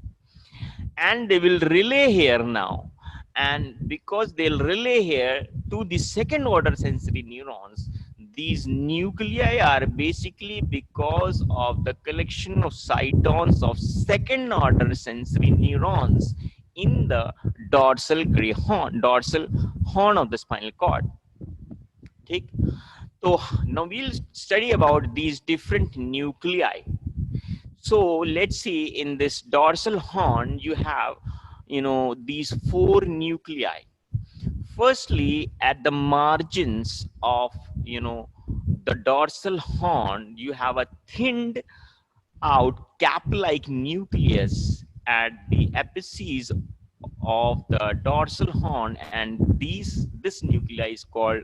and they will relay here now. And because they'll relay here to the second order sensory neurons, these nuclei are basically because of the collection of cytons of second order sensory neurons in the dorsal gray horn, dorsal horn of the spinal cord. Okay? So now we'll study about these different nuclei. So let's see, in this dorsal horn, you have, these four nuclei. Firstly, at the margins of, the dorsal horn, you have a thinned out cap-like nucleus at the apices of the dorsal horn, and this nuclei is called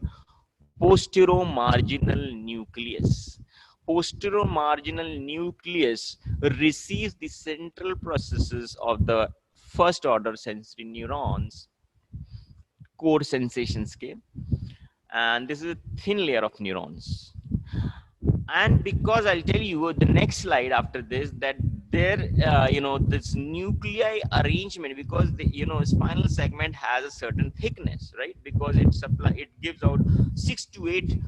posteromarginal nucleus. Posteromarginal nucleus receives the central processes of the first order sensory neurons, core sensations came, and this is a thin layer of neurons. And because I'll tell you the next slide after this, that there, this nuclei arrangement, because the, spinal segment has a certain thickness, right? Because it gives out 6 to 8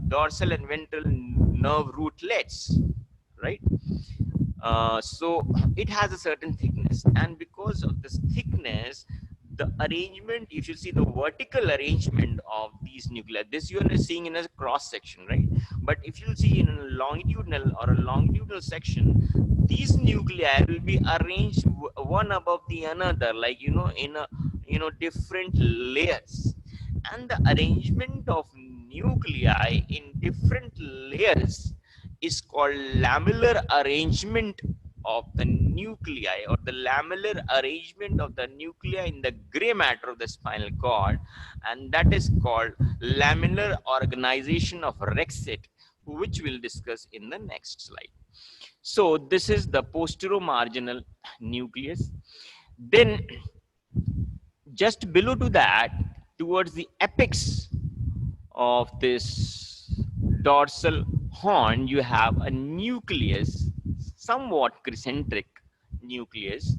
dorsal and ventral nerve rootlets, right? So it has a certain thickness, and because of this thickness, the arrangement, if you see the vertical arrangement of these nuclei, this you are seeing in a cross section, right? But if you see in a longitudinal or a longitudinal section, these nuclei will be arranged one above the another, like, in a, different layers. And the arrangement of nuclei in different layers is called lamellar arrangement of the nuclei, or the lamellar arrangement of the nuclei in the gray matter of the spinal cord, and that is called lamellar organization of Rexet, which we'll discuss in the next slide. So this is the posteromarginal nucleus. Then just below to that, towards the apex of this dorsal horn, you have a nucleus, somewhat concentric nucleus,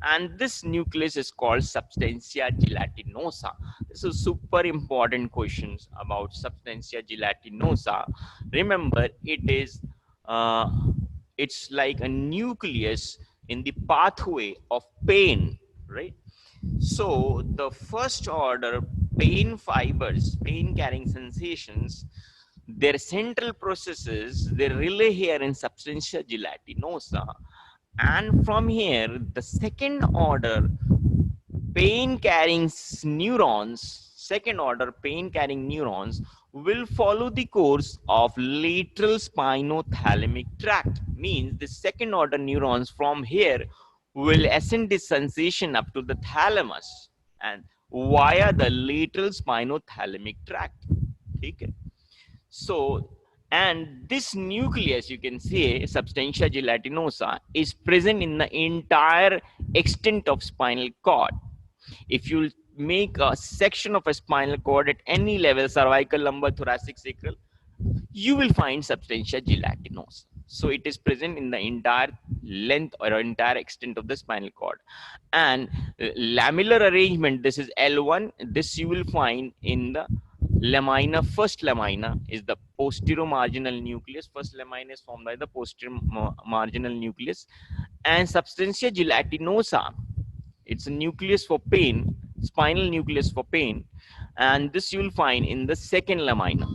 and this nucleus is called substantia gelatinosa. This is super important questions about substantia gelatinosa. Remember, it's like a nucleus in the pathway of pain, right? So the first order pain fibers, pain carrying sensations, their central processes, they relay here in substantia gelatinosa, and from here the second order pain carrying neurons, second order pain carrying neurons will follow the course of lateral spinothalamic tract. Means the second order neurons from here will ascend this sensation up to the thalamus and via the lateral spinothalamic tract. Okay. So, and this nucleus, you can say, substantia gelatinosa, is present in the entire extent of spinal cord. If you make a section of a spinal cord at any level, cervical, lumbar, thoracic, sacral, you will find substantia gelatinosa. So it is present in the entire length or entire extent of the spinal cord. And lamellar arrangement, this is L1, this you will find in the lamina. First lamina is the posterior marginal nucleus. First lamina is formed by the posterior marginal nucleus. And substantia gelatinosa, it's a nucleus for pain, spinal nucleus for pain. And this you will find in the second lamina.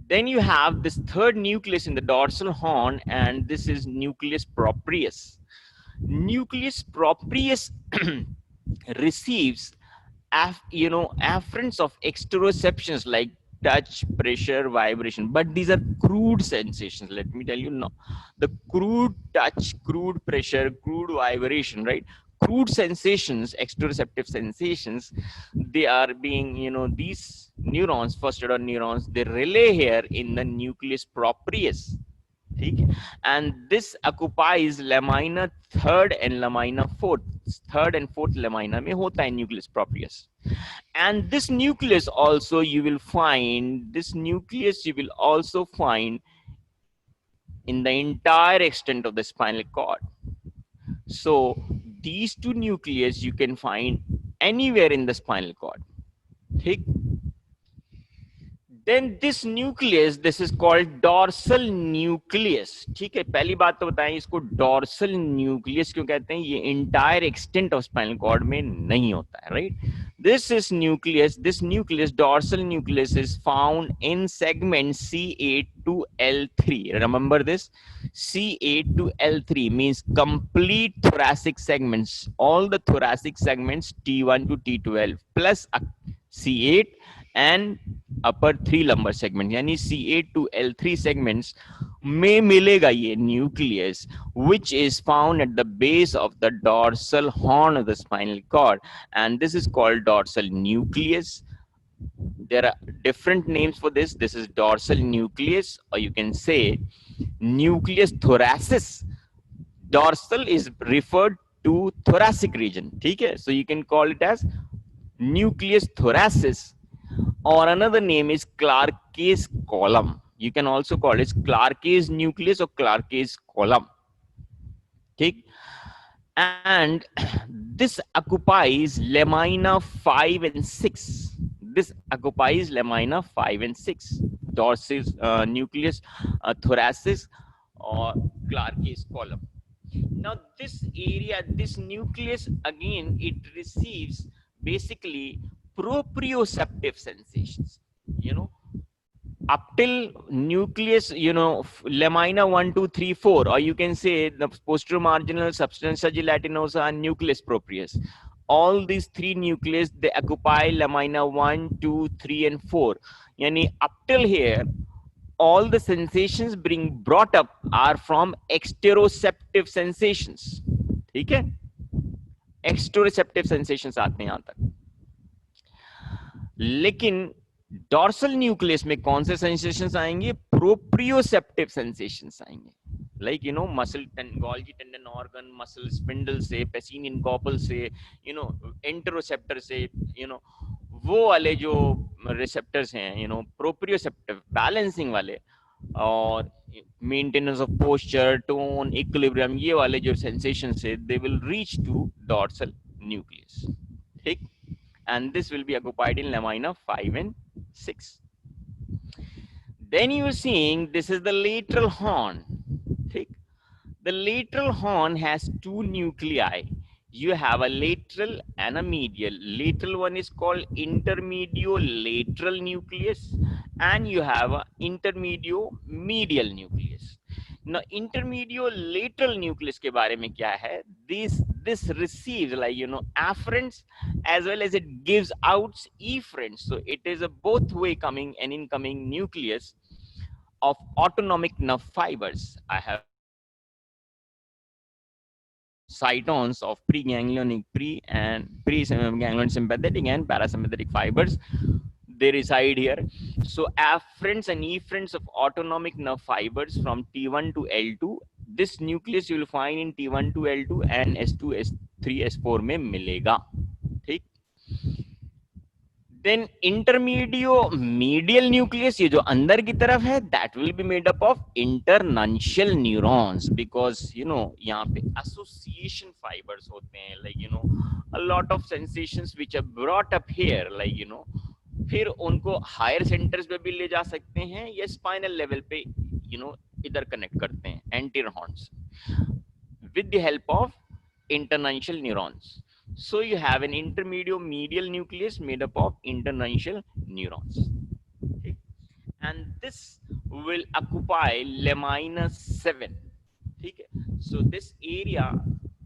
Then you have this third nucleus in the dorsal horn, and this is nucleus proprius. Nucleus proprius receives afferents of exteroceptions like touch, pressure, vibration, but these are crude sensations. Let me tell you now, the crude touch, crude pressure, crude vibration, right? Crude sensations, exteroceptive sensations, they are being, these neurons, first order neurons, they relay here in the nucleus proprius. And this occupies lamina third and lamina fourth. Third and fourth lamina में होता है nucleus proprius. And this nucleus also you will find in the entire extent of the spinal cord. So these two nucleus you can find anywhere in the spinal cord. ठीक? Then this nucleus, this is called dorsal nucleus. ठीक है, पहली बात तो बताएं इसको dorsal nucleus क्यों कहते हैं? ये entire extent of spinal cord में नहीं होता है, right? This nucleus, dorsal nucleus is found in segment C8 to L3. Remember this? C8 to L3 means complete thoracic segments. All the thoracic segments T1 to T12 plus C8 and upper 3 lumbar segment, यानी C8 to L3 segments में मिलेगा ये nucleus, which is found at the base of the dorsal horn of the spinal cord, and this is called dorsal nucleus. There are different names for this. This is dorsal nucleus, or you can say nucleus thoracis. Dorsal is referred to thoracic region, ठीक है? So you can call it as nucleus thoracis, or another name is Clarke's column. You can also call it Clarke's nucleus or Clarke's column. Okay? And this occupies lamina 5 and 6. This occupies lamina 5 and 6. Dorsal nucleus thoracis or Clarke's column. Now this area, this nucleus, again, it receives basically proprioceptive sensations, up till nucleus, lamina 1, 2, 3, 4, or you can say the posterior marginal, substantia gelatinosa, and nucleus proprius. All these three nucleus, they occupy lamina 1, 2, 3, and 4. Yani up till here, all the sensations being brought up are from exteroceptive sensations. ठीक है? Exteroceptive sensations आते हैं यहाँ तक. लेकिन dorsal nucleus में कौन से सेंसेशंस आएंगे? प्रोप्रियोसेप्टिव सेंसेशंस आएंगे, like muscle Golgi tendon organ, muscle spindle से, पेसिनियन कॉपल से, एंटेरोसेप्टर से, वो वाले जो रिसेप्टर्स हैं, प्रोप्रियोसेप्टिव बैलेंसिंग वाले, और maintenance of posture, tone, equilibrium, ये वाले जो सेंसेशंस है, they will reach to dorsal nucleus. ठीक? And this will be occupied in lamina 5 and 6. Then you are seeing this is the lateral horn. The lateral horn has two nuclei. You have a lateral and a medial. Lateral one is called intermediolateral nucleus, and you have a intermedio-medial nucleus. Now, intermediolateral nucleus के बारे में क्या है? This receives, like, afferents as well as it gives out efferents. So it is a both way coming and incoming nucleus of autonomic nerve fibers. I have cytons of preganglionic pre-ganglion sympathetic and parasympathetic fibers. They reside here. So afferents and efferents of autonomic nerve fibers from T1 to L2. This nucleus you will find in T1 to L2 and S2, S3, S4 में मिलेगा. ठीक. Then intermedial nucleus, ये जो अंदर की तरफ है, that will be made up of internuncial neurons, because you know यहाँ पे association fibers होते हैं, like you know a lot of sensations which are brought up here, like you know, फिर उनको हायर सेंटर्स पे भी ले जा सकते हैं या स्पाइनल लेवल पे you know इधर कनेक्ट करते हैं anterior horns with the help of internuncial neurons. So you have an intermedial nucleus made up of internuncial neurons. Okay. And this will occupy lamina 7. Okay. So this area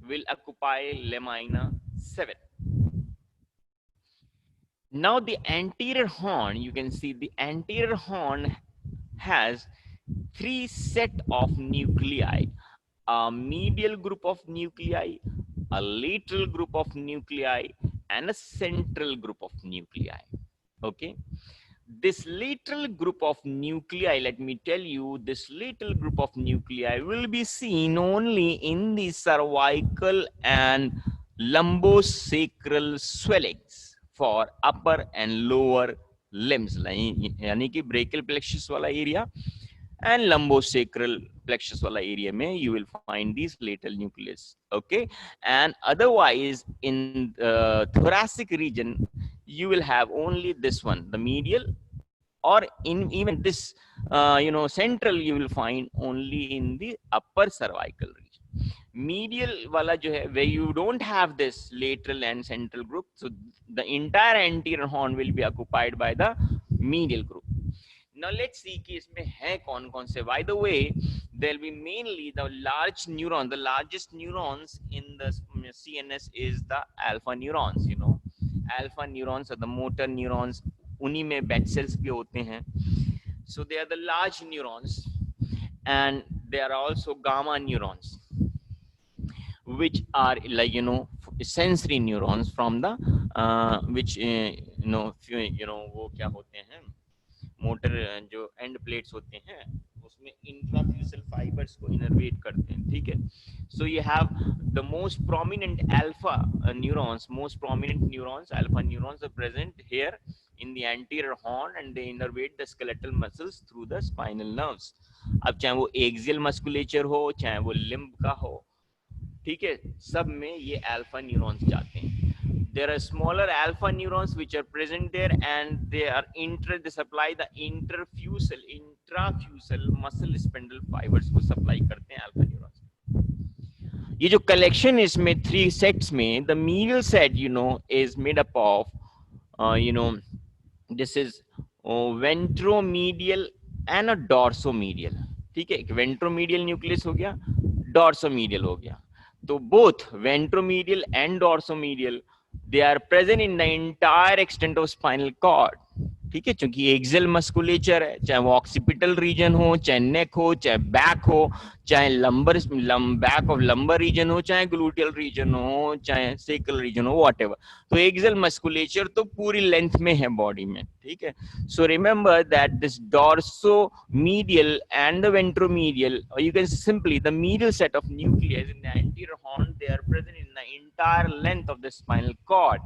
will occupy lamina 7. Now the anterior horn, you can see the anterior horn has 3 set of nuclei. A medial group of nuclei, a lateral group of nuclei, and a central group of nuclei. Okay. This lateral group of nuclei, let me tell you, this lateral group of nuclei will be seen only in the cervical and lumbosacral swellings for upper and lower limbs, यानी कि brachial plexus वाला area and lumbosacral plexus wala area mein you will find these lateral nucleus. Okay. And otherwise in thoracic region you will have only this one, the medial, or in even this you know central you will find only in the upper cervical region. Medial wala jo hai, where you don't have this lateral and central group, so the entire anterior horn will be occupied by the medial group. Now let's see कि इसमें है कौन कौन से. By the way, there will be mainly the large neuron. The largest neurons in the CNS is the alpha neurons. You know, alpha neurons are the motor neurons. उन्हीं में beta cells भी होते हैं. So they are the large neurons, and there are also gamma neurons, which are like you know sensory neurons from the which you know वो क्या होते हैं, motor जो एंड प्लेट्स होते हैं उसमें इंट्राफ्यूसल फाइबर्स को इनर्वेट करते हैं. ठीक है. So you have the most prominent alpha neurons, most prominent neurons, alpha neurons are present here in the anterior horn and they innervate the skeletal muscles through the spinal nerves. अब चाहे वो axial musculature हो, चाहे वो limb का हो, ठीक है, सब में ये अल्फा न्यूरॉन्स जाते हैं. There are smaller alpha neurons which are present there, and they supply the intrafusal muscle spindle fibers को supply करते हैं alpha neurons. ये जो collection इसमें 3 sets में, the medial set you know is made up of you know this is ventromedial and a dorsomedial. ठीक है, एक ventromedial nucleus हो गया, dorsomedial हो गया. तो both ventromedial and dorsomedial they are present in the entire extent of spinal cord. ठीक है, क्योंकि एक्सियल मस्कुलेचर है, चाहे वो ऑक्सीपिटल रीजन हो, चाहे नेक हो, चाहे बैक हो, चाहे lumbar back of lumbar region हो, चाहे ग्लूटियल रीजन हो, चाहे सेकल रीजन हो, व्हाटएवर. तो एक्सियल मस्कुलेचर तो पूरी लेंथ में है बॉडी में. ठीक है. So remember that this dorsomedial and the ventromedial, or you can simply the medial set of nuclei in the anterior horn, they are present in the entire length of the spinal cord,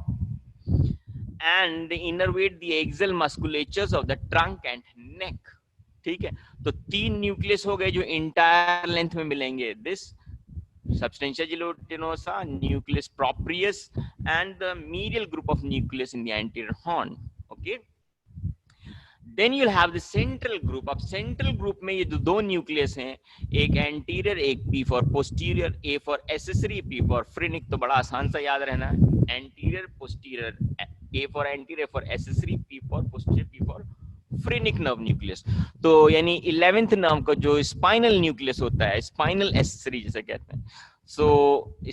and they innervate the axial musculatures of the trunk and neck. ठीक है. तो 3 nucleus हो गए जो entire length में मिलेंगे. This substantia gelatinosa, nucleus proprius, and the medial group of nucleus in the anterior horn. Okay. Then you'll have the central group. अब central group में ये जो 2 न्यूक्लियस हैं, एक anterior, एक P for posterior, A for accessory, P for phrenic. तो बड़ा आसान सा याद रहना है. Anterior, posterior, A for anterior, for accessory, P for posterior, P for phrenic nerve nucleus. तो यानी 11th nerve का जो spinal nucleus होता है, spinal accessory जिसे कहते हैं. So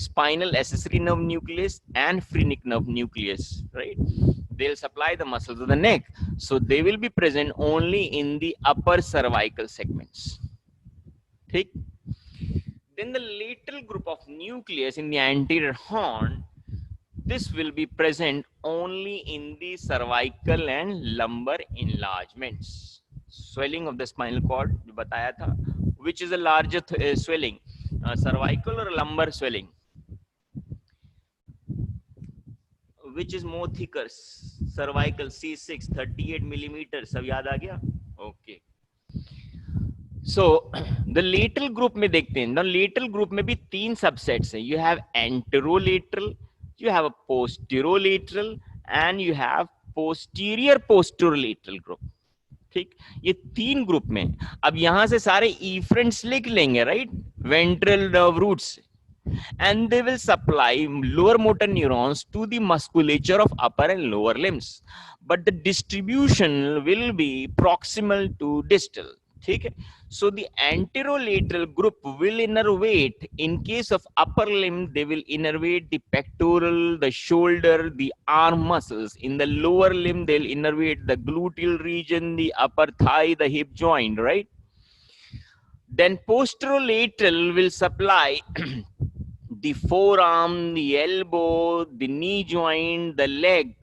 spinal accessory nerve nucleus and phrenic nerve nucleus, right? They'll supply the muscles of the neck. So they will be present only in the upper cervical segments. ठीक. Then the lateral group of nucleus in the anterior horn, this will be present only in the cervical and lumbar enlargements. Swelling of the spinal cord, जो बताया था, which is the largest swelling, cervical or lumbar swelling, which is more thicker, cervical C6 38 millimeters. सब याद आ गया? Okay. So the lateral group में देखते हैं, lateral group में भी तीन subsets हैं. You have anterolateral, you have a posterolateral and you have posterior posterolateral group. ठीक, ये तीन ग्रुप में. अब यहां से सारे efferents लिख लेंगे, right? Ventral nerve roots, and they will supply lower motor neurons to the musculature of upper and lower limbs, but the distribution will be proximal to distal. ठीक है. So the anterolateral group will innervate, in case of upper limb they will innervate the pectoral, the shoulder, the arm muscles. In the lower limb they'll innervate the gluteal region, the upper thigh, the hip joint, right? Then posterolateral will supply the forearm, the elbow, the knee joint, the leg.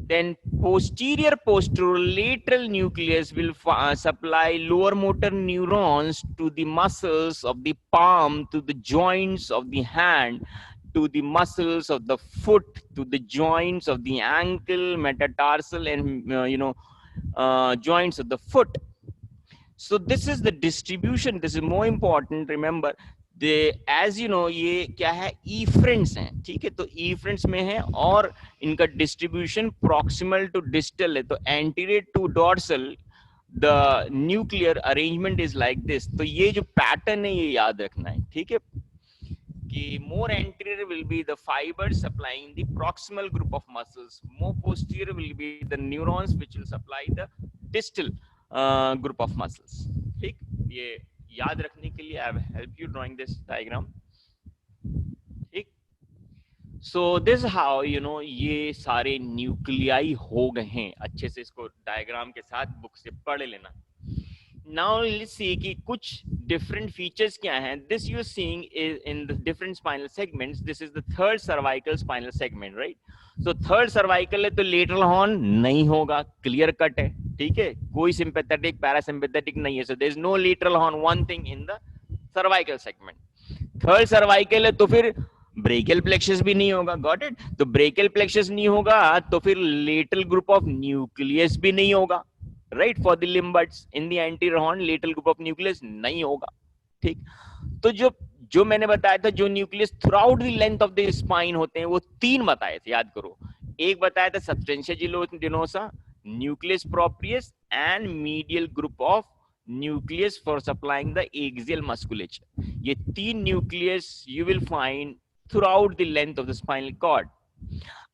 Then posterior posterolateral nucleus will supply lower motor neurons to the muscles of the palm, to the joints of the hand, to the muscles of the foot, to the joints of the ankle, metatarsal, and joints of the foot. So this is the distribution. This is more important. Remember, as you know, ये क्या है, efferents हैं. ठीक है, तो efferents में है और इनका distribution proximal to distal है. तो anterior to dorsal the nuclear arrangement is like this. तो ये जो pattern है ये याद रखना है. ठीक है, कि more anterior will be the fibers supplying the proximal group of muscles, more posterior will be the neurons which will supply the distal group of muscles. ठीक, ये याद रखने के लिए I have helped you drawing this diagram. ठीक, so this is how ये सारे nuclei हो गए हैं. अच्छे से इसको डायग्राम के साथ बुक से पढ़ लेना. Now let's see कि कुछ different features क्या हैं. This you're seeing is in the different spinal segments. This is the third cervical spinal segment, right? So third cervical है तो lateral horn नहीं होगा, clear cut है. ठीक है, कोई sympathetic parasympathetic नहीं है. So there is no lateral horn, one thing in the cervical segment. Third cervical है तो फिर brachial plexus भी नहीं होगा. Got it? तो brachial plexus नहीं होगा तो फिर lateral group of nucleus भी नहीं होगा. Right, for the limb buds in the anterior horn lateral group of nucleus नहीं होगा. ठीक, तो जो मैंने बताया था, जो nucleus throughout the length of the spine होते हैं वो तीन बताए थे, याद करो. एक बताया था substantia gelatinosa, nucleus proprius and medial group of nucleus for supplying the axial musculature. ये तीन nucleus you will find throughout the length of the spinal cord.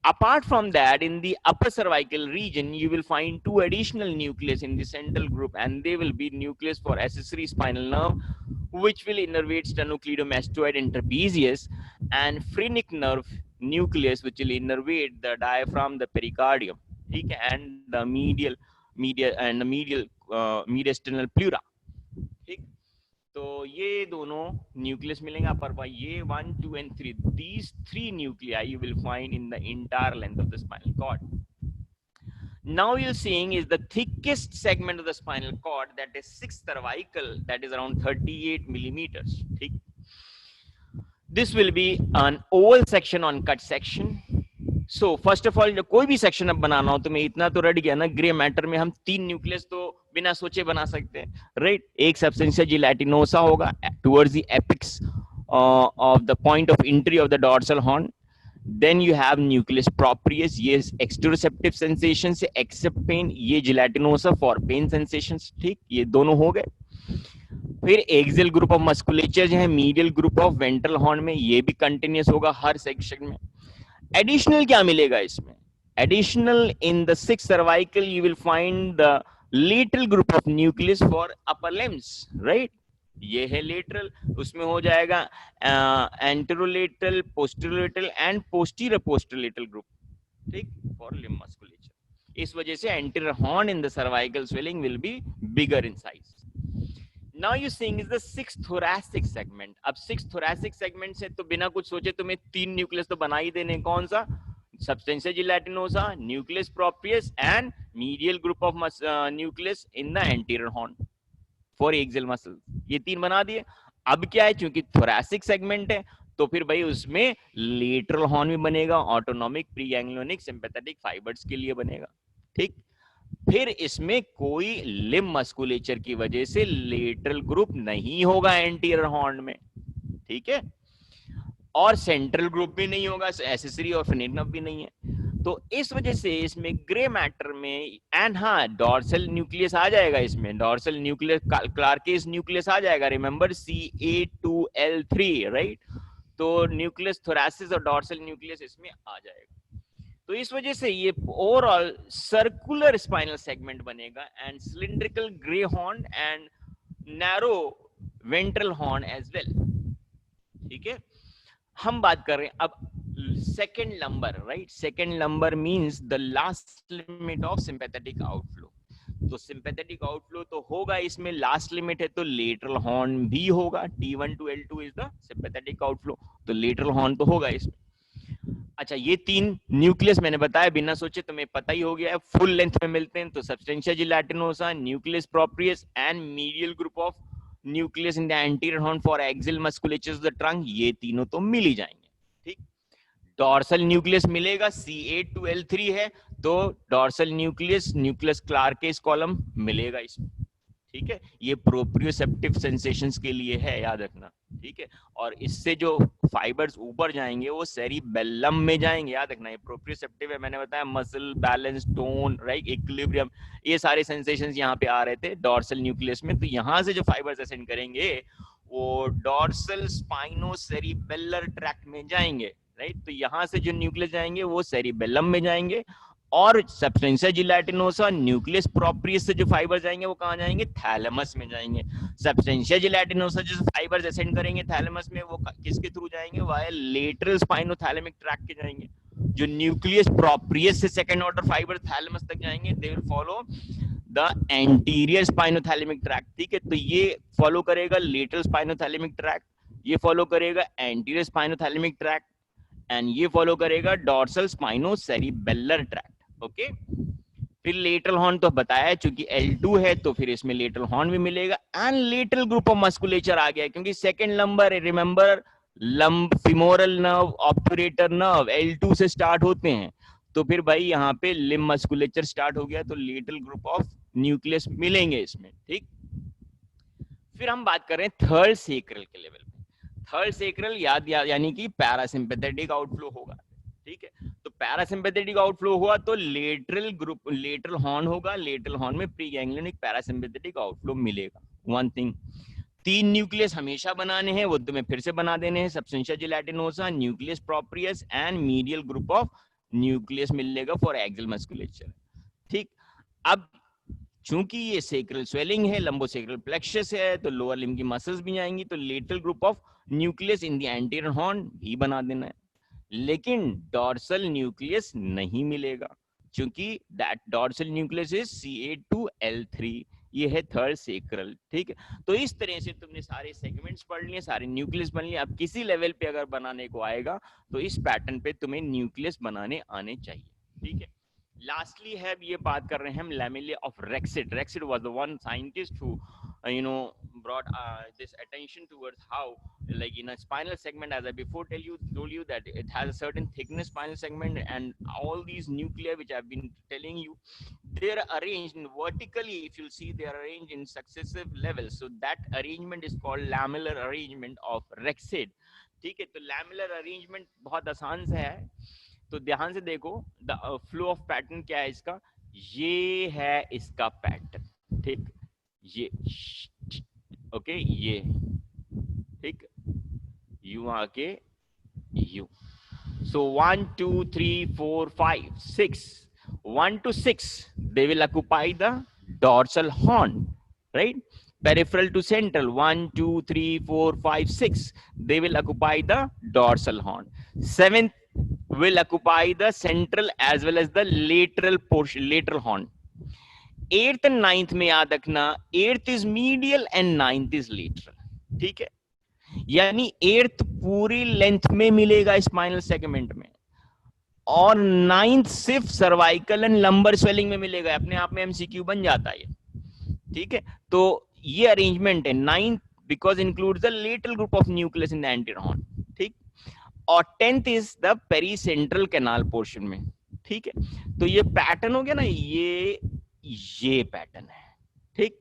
Apart from that, in the upper cervical region, you will find two additional nucleus in the central group, and they will be nucleus for accessory spinal nerve, which will innervate sternocleidomastoid and trapezius, and phrenic nerve nucleus, which will innervate the diaphragm, the pericardium, and the medial mediastinal pleura. तो ये दोनों nucleus मिलेंगे अपर पर. ये 1, 2 and 3, these 3 nuclei you will find in the entire length of the spinal cord. Now you're seeing is the thickest segment of the spinal cord, that is 6th cervical, that is around 38 millimeters. ठीक, this will be an oval section on cut section. So first of all, कोई भी section अब बनाना हो तो मैं इतना तो रट गया ना, ग्रे मैटर में हम 3 न्यूक्लियस तो बिना सोचे बना सकते हैं, राइट. एक सबस्टेंशिया जिलेटिनोसा होगा towards the apex of the point of entry of the dorsal horn. Then you have nucleus proprius, ये एक्सटेरोसेप्टिव सेंसेशन से एक्सेप्ट पेन, ये जिलेटिनोसा फॉर पेन सेंसेशंस. ठीक, ये दोनों हो गए. फिर एक्सियल ग्रुप ऑफ मस्कुलेचर जो है medial group of ventral horn में, ये भी कंटिन्यूस होगा हर सेक्शन में. एडिशनल क्या मिलेगा इसमें? Additional in the 6th cervical you will find the lateral group of nucleus for upper limbs, right? ये है lateral, उसमें हो जाएगा anterolateral, posterolateral and posterior posterolateral group, ठीक, for limb musculature. इस वजह से anterior horn in the cervical swelling will be bigger in size. Now you seeing is the sixth thoracic segment. अब सिक्स्थ थोरैसिक सेगमेंट से तो बिना कुछ सोचे तुम्हें तीन न्यूक्लियस तो बना ही देने। कौन सा? Substantia gelatinosa, nucleus proprius and medial group of nucleus in the anterior horn for axial muscle. ये तीन बना दिए। अब क्या है, चूंकि थोरैसिक सेगमेंट है तो फिर भाई उसमें लेटरल हॉर्न भी बनेगा, autonomic pre ganglionic sympathetic fibres के लिए बनेगा। ठीक, फिर इसमें कोई लिम्ब मस्कुलेचर की वजह से लेटरल ग्रुप नहीं होगा एंटीरियर हॉर्न में। ठीक है, और सेंट्रल ग्रुप भी नहीं होगा, एसेसरी और फिनेटिनम भी नहीं है। तो इस वजह से इसमें ग्रे मैटर में एंड हाँ डॉर्सल न्यूक्लियस आ जाएगा, इसमें डॉर्सल न्यूक्लियस क्लार्केस न्यूक्लियस आ जाएगा। Remember CA2L3 right. तो न्यूक्लियस थोरैसिस और डॉर्सल न्यूक्लियस इसमें आ जाएगा। तो इस वजह से ये ओवरऑल सर्कुलर स्पाइनल सेगमेंट बनेगा and cylindrical grey horn and narrow ventral horn as well. ठीक है, हम बात कर रहे हैं अब second number right. Second number means the last limit of sympathetic outflow. तो सिंपैथेटिक आउटफ्लो तो होगा इसमें, लास्ट लिमिट है तो लेटरल हॉर्न भी होगा। T1 to L2 is the sympathetic outflow, तो लेटरल हॉर्न तो होगा इसमें। अच्छा, ये तीन न्यूक्लियस मैंने बताया बिना सोचे तुम्हें पता ही हो गया है, फुल लेंथ में मिलते हैं। तो substantia gelatinosa, nucleus proprius and medial group of nucleus in the anterior horn for axial musculature of the trunk, ये तीनों तो मिल ही जाएंगे। ठीक, डॉर्सल न्यूक्लियस मिलेगा, CA2L3 है तो डॉर्सल न्यूक्लियस न्यूक्लियस क्लार्केस कॉलम मिलेगा इसमें। ठीक है, ये प्रोप्रियोसेप्टिव सेंसेशंस के लिए है, याद रखना। ठीक है, और इससे जो फाइबर्स ऊपर जाएंगे वो सेरिबेलम में जाएंगे, याद रखना। ये प्रोप्रियोसेप्टिव है, मैंने बताया muscle balance, tone, right, equilibrium, ये सारे सेंसेशंस यहाँ पे आ रहे थे डॉर्सल न्यूक्लियस में। तो यहाँ से जो फाइबर्स असेंड करेंगे वो डॉर्सल स्पाइनो सेरिबेलर ट्रैक्ट में जाएंगे, राइट। तो यहाँ से जो न्यूक्लियस जाएंगे वो सेरिबेलम में जाएंगे, और सबस्टेंशिया जिलेटिनोसा न्यूक्लियस प्रोप्रियस से जो फाइबर्स जाएंगे वो कहाँ जाएंगे? थैलेमस में जाएंगे। सबस्टेंशिया जिलेटिनोसा जो फाइबर्स असेंड करेंगे थैलेमस में वो किसके थ्रू जाएंगे? वाया लेटरल स्पाइनोथैलेमिक ट्रैक्ट के जाएंगे। जो न्यूक्लियस प्रोप्रियस से सेकंड ऑर्डर फाइबर थैलेमस तक जाएंगे they will follow the anterior spinothalamic tract. ठीक है, तो ये फॉलो करेगा लेटरल स्पाइनोथैलेमिक ट्रैक्ट, ये फॉलो करेगा एंटीरियर स्पाइनोथैलेमिक ट्रैक्ट, एंड ये फॉलो करेगा डॉर्सल स्पाइनो सेरिबेलर ट्रैक्ट। ओके, फिर लेटरल हॉर्न तो बताया, चूंकि L2 है तो फिर इसमें लेटरल हॉर्न भी मिलेगा and lateral group of musculature आ गया, क्योंकि सेकंड नंबर है, रिमेंबर लंब femoral nerve, obturator nerve L2 से स्टार्ट होते हैं। तो फिर भाई यहाँ पे लिम्ब मस्कुलेचर स्टार्ट हो गया तो लेटरल ग्रुप ऑफ न्यूक्लियस मिलेंगे इसमें। ठीक, फिर हम बात कर रहे हैं थर्ड सेक्रल के लेवल पे। थर्ड सेक्रल यानी कि पैरासिम्पैथेटिक आउटफ्लो होगा। ठीक है, तो पैरासिम्पैथेटिक आउटफ्लो हुआ तो लेटरल ग्रुप, लेटरल हॉर्न होगा, लेटरल हॉर्न में प्री गैंग्लियोनिक पैरासिम्पैथेटिक आउटफ्लो मिलेगा। वन थिंग, तीन न्यूक्लियस हमेशा बनाने हैं, वो तुम्हें फिर से बना देने हैं। Substantia gelatinosa, nucleus proprius and medial group of nucleus मिलेगा फॉर एक्सियल मस्कुलेचर। ठीक, अब चूंकि ये सेक्रल स्वेलिंग है, लंबोसेक्रल प्लेक्सस है, तो लोअर लिम्ब की मसल्स भी आएंगी, तो lateral group of nucleus in the anterior horn भी बना देना है। लेकिन डॉर्सल न्यूक्लियस नहीं मिलेगा, क्योंकि that dorsal nucleus is CA2L3, ये है थर्ड सेक्रल। ठीक है, तो इस तरह से तुमने सारे सेगमेंट्स पढ़ लिए, सारे न्यूक्लियस बन लिए। अब किसी लेवल पे अगर बनाने को आएगा तो इस पैटर्न पे तुम्हें न्यूक्लियस बनाने आने चाहिए। ठीक है, लास्टली है, ये बात कर रहे हैं हम laminae of Rexed. Rexed was the one scientist who brought this attention towards how, like in a spinal segment, as I before told you that it has a certain thickness spinal segment, and all these nuclei which I've been telling you, they are arranged vertically. If you'll see, they are arranged in successive levels, so that arrangement is called lamellar arrangement of Rexid. ठीक है, तो lamellar arrangement बहुत आसान से है, तो ध्यान से देखो। द फ्लो ऑफ पैटर्न क्या है इसका? ये है इसका पैटर्न। ठीक, ये ओके, ये ठीक, यू आके you. So 1 2 3 4 5 6, 1 to 6 they will occupy the dorsal horn, right? Peripheral to central, 1 2 3 4 5 6 they will occupy the dorsal horn. 7th will occupy the central as well as the lateral portion, lateral horn. 8th and 9th में याद रखना 8th is medial and 9th is lateral, ठीक है। यानी 8th पूरी length में मिलेगा spinal segment में, और 9th सिर्फ सर्वाइकल एंड लंबर स्वेलिंग में मिलेगा। अपने आप में एमसीक्यू बन जाता है, ठीक है। तो ये अरेंजमेंट है। 9th because includes the lateral group of nucleus in the anterior horn, ठीक। और 10th is the pericentral canal portion में, ठीक है। तो ये पैटर्न हो गया ना, ये पैटर्न है, ठीक।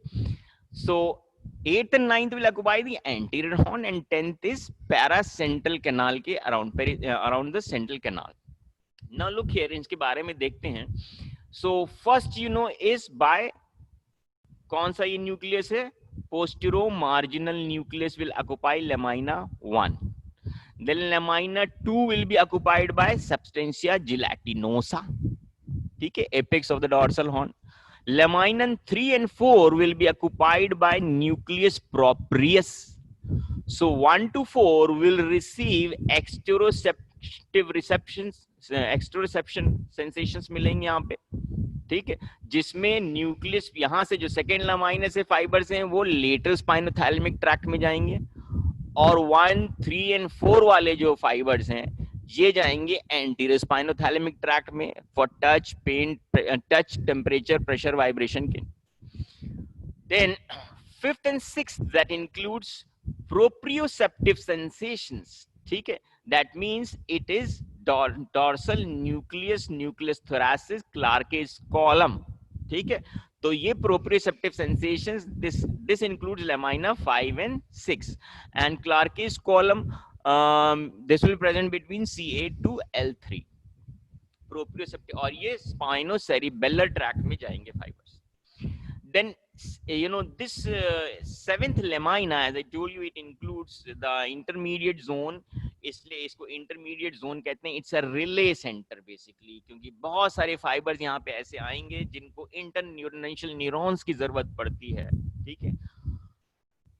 सो 8th and 9th will occupy the anterior horn and 10th is paracentral canal के around the central canal. Now look here, इसके बारे में देखते हैं। So first you know is by कौन सा ये न्यूक्लियस है? Posteromarginal nucleus will occupy lamina 1. Then lamina 2 will be occupied by substantia gelatinosa, ठीक है, apex of the dorsal horn. Lamina 3 and 4 will be occupied by nucleus proprius. So 1 to 4 will receive exteroceptive exteroception sensations मिलेंगे यहाँ पे, ठीक है, जिसमें nucleus यहाँ से जो सेकेंड लमाइनस से फाइबर्स हैं वो लेटरल स्पाइनोथैलेमिक ट्रैक्ट में जाएंगे, और 1, 3 and 4 वाले जो फाइबर्स हैं ये जाएंगे एंटीरियर स्पाइनोथैलेमिक ट्रैक्ट में for touch, pain, touch, temperature, pressure, vibration के। Then 5th and 6th that includes proprioceptive sensations, ठीक है, that means it is dorsal nucleus, nucleus thoracis, Clarke's column, ठीक है। तो ये proprioceptive sensations, this includes lamina 5 and 6, and Clarke's column, this will be present between C8 to L3 proprioceptive, और ये spinocerebellar tract में जाएंगे fibers. Then you know this 7th lamina, as I told you, it includes the intermediate zone, इसलिए इसको intermediate zone कहते हैं। It's a relay centre basically, क्योंकि बहुत सारे फाइबर्स यहाँ पे ऐसे आएंगे जिनको इंटरन्यूरोनल न्यूरॉन्स की जरूरत पड़ती है, ठीक है,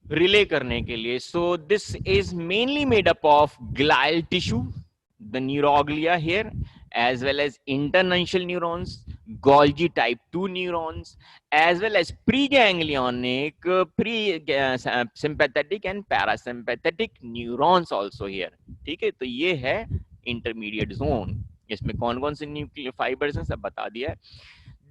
रिले करने के लिए। So this is mainly made up of glial tissue, the neuroglia here, as well as internuntial neurons, Golgi type 2 neurons, as well as preganglionic, sympathetic and parasympathetic neurons also here, ठीक है। तो ये है intermediate zone, इसमें कौन कौन से nuclear fibres हैं सब बता दिया है।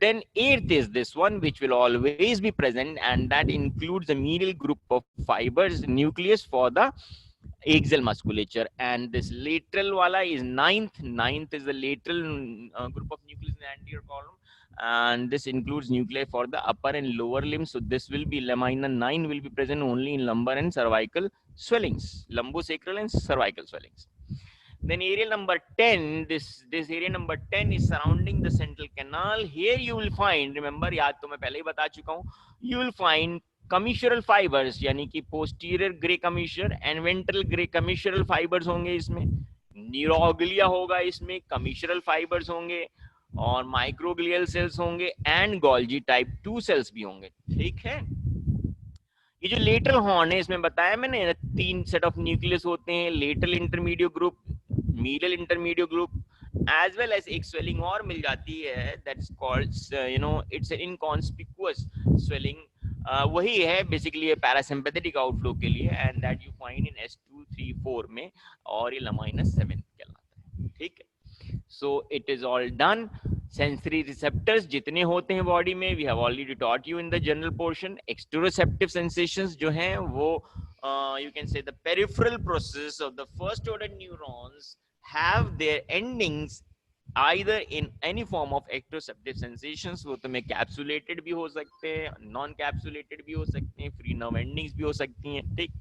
Then 8th is this one which will always be present, and that includes the medial group of fibers nucleus for the axial musculature, and this lateral wala is 9th. 9th is the lateral group of nucleus in the anterior column, and this includes nuclei for the upper and lower limbs. So this will be lamina 9 will be present only in lumbar and cervical swellings, lumbosacral and cervical swellings. Then area number 10, this area number 10 is surrounding the central canal. Here you will find, remember याद तो मैं पहले ही बता चुका हूँ, you will find commissural fibers, यानी कि posterior grey commissure and ventral grey commissural fibers होंगे इसमें, न्यूरोग्लिया होगा इसमें, कमिशरल फाइबर्स होंगे, और माइक्रोग्लियल सेल्स होंगे, एंड गोल्जी टाइप 2 सेल्स भी होंगे, ठीक है। ये जो लेटरल हॉर्न है इसमें बताया मैंने 3 सेट ऑफ न्यूक्लियस होते हैं, lateral intermediate group, medial intermediate group, as well as एक स्वेलिंग और मिल जाती है, that's called you know it's an inconspicuous swelling, वही है बेसिकली पैरासिम्पैथेटिक आउटफ्लो के लिए, and that you find in S2, 3, 4 में, और ये lamina 7 कहलाता है, ठीक है। So it is all done. Sensory receptors जितने होते हैं बॉडी में, we have already taught you in the general portion. Exteroceptive sensations जो हैं वो you can say the peripheral process of the first order neurons have their endings either in any form of ectoceptive sensations, वो तो में capsulated भी हो सकते हैं, नॉन कैप्सुलेटेड भी हो सकते हैं, फ्री नर्व एंडिंग्स भी हो सकती हैं, ठीक।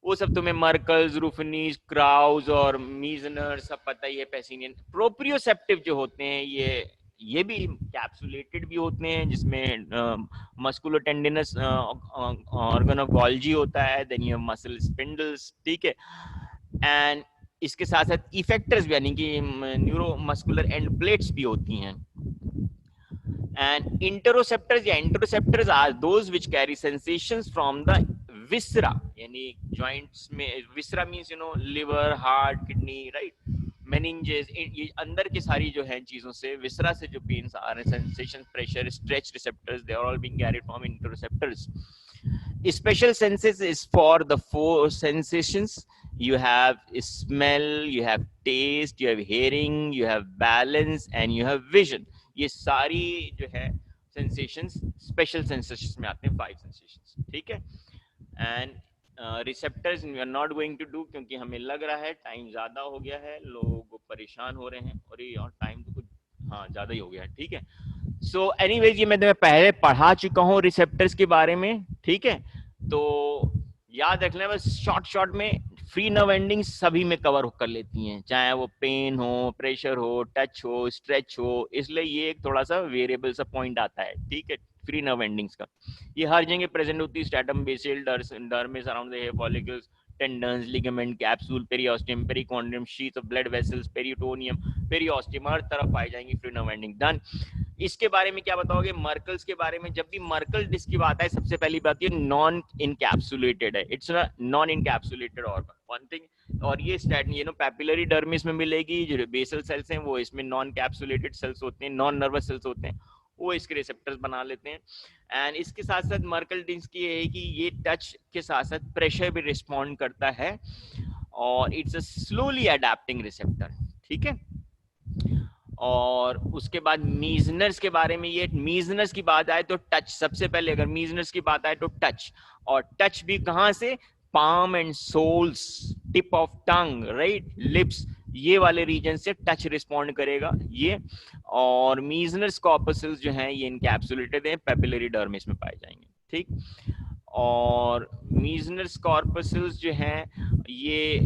वो सब तुम्हें मर्कल्स, रूफनीज, क्राउज और मीजनर सब पता ही है, पेसिनियन। प्रोप्रियोसेप्टिव जो होते हैं ये भी कैप्सुलेटेड भी होते हैं, जिसमें मस्कुलोटेंडिनस ऑर्गन ऑफ गोल्जी होता है, then you have muscle spindles, ठीक है, एंड इसके साथ साथ इफेक्टर्स भी, यानी कि न्यूरोमस्कुलर एंड प्लेट्स भी होती हैं। एंड इंटरोसेप्टर्स या interoceptors are those which carry sensations from the viscera, यानी जॉइंट्स में, viscera means you know liver, heart, kidney, right, meninges, ये अंदर की सारी जो है चीजों से, विसरा से जो पेन्स आ रहे हैं, sensation, pressure, stretch receptors, they are all being carried from interceptors. Special senses is for the four sensations. You have smell, you have taste, you have hearing, you have balance and you have vision. ये सारी जो है sensations special sensations में आते हैं, 5 sensations. ठीक है. And receptors we are not going to do, क्योंकि हमें लग रहा है टाइम ज्यादा हो गया है, लोग परेशान हो रहे हैं, और ये और टाइम तो कुछ हाँ ज्यादा ही हो गया है. ठीक है. सो एनीवेज ये मैं तुम्हें पहले पढ़ा चुका हूँ रिसेप्टर्स के बारे में. ठीक है. तो याद रखना, बस शॉर्ट शॉर्ट में फ्री नर्व एंडिंग सभी में कवर कर लेती हैं, चाहे वो पेन हो, प्रेशर हो, टच हो, स्ट्रेच हो. इसलिए ये एक थोड़ा सा वेरिएबल सा पॉइंट आता है. ठीक है. फ्री नर्व एंडिंग्स का ये हर जगह प्रेजेंट होती है. Stratum basale, dermis around the hair follicles, tendons, ligament, capsule, periosteum, perichondrium, sheath of blood vessels, peritoneum, periosteum, हर तरफ पाई जाएंगी फ्री नर्व एंडिंग. डन. इसके बारे में क्या बताओगे? मर्कल्स के बारे में. जब भी मर्कल डिस्क की बात है, सबसे पहली बात ये नॉन इनकैप्सुलेटेड है. It's non encapsulated organ, one thing. और ये पैपिलरी डर्मिस में मिलेगी. जो बेसल सेल्स हैं वो इसमें नॉन कैप्सुलेटेड सेल्स होते हैं, नॉन नर्वस सेल्स होते हैं, वो इसके रिसेप्टर्स बना लेते हैं. एंड इसके साथ साथ मर्कल डिस्क की है कि ये टच के साथ साथ प्रेशर भी रिस्पॉन्ड करता है, और it's a slowly adapting receptor. ठीक है. और उसके बाद मीजनर्स के बारे में, ये मीजनर्स की बात आए तो टच सबसे पहले, अगर मीजनर्स की बात आए तो टच. और टच भी कहां से? Palm and soles, tip of tongue, right, lips, ये वाले रीजन से टच रिस्पॉन्ड करेगा ये. और मीजनर्स कॉर्पसल्स जो हैं ये इनकैप्सुलेटेड हैं, पेपिलरी डर्मिस में पाए जाएंगे. ठीक. और मीजनर्स कॉर्पसल्स जो हैं ये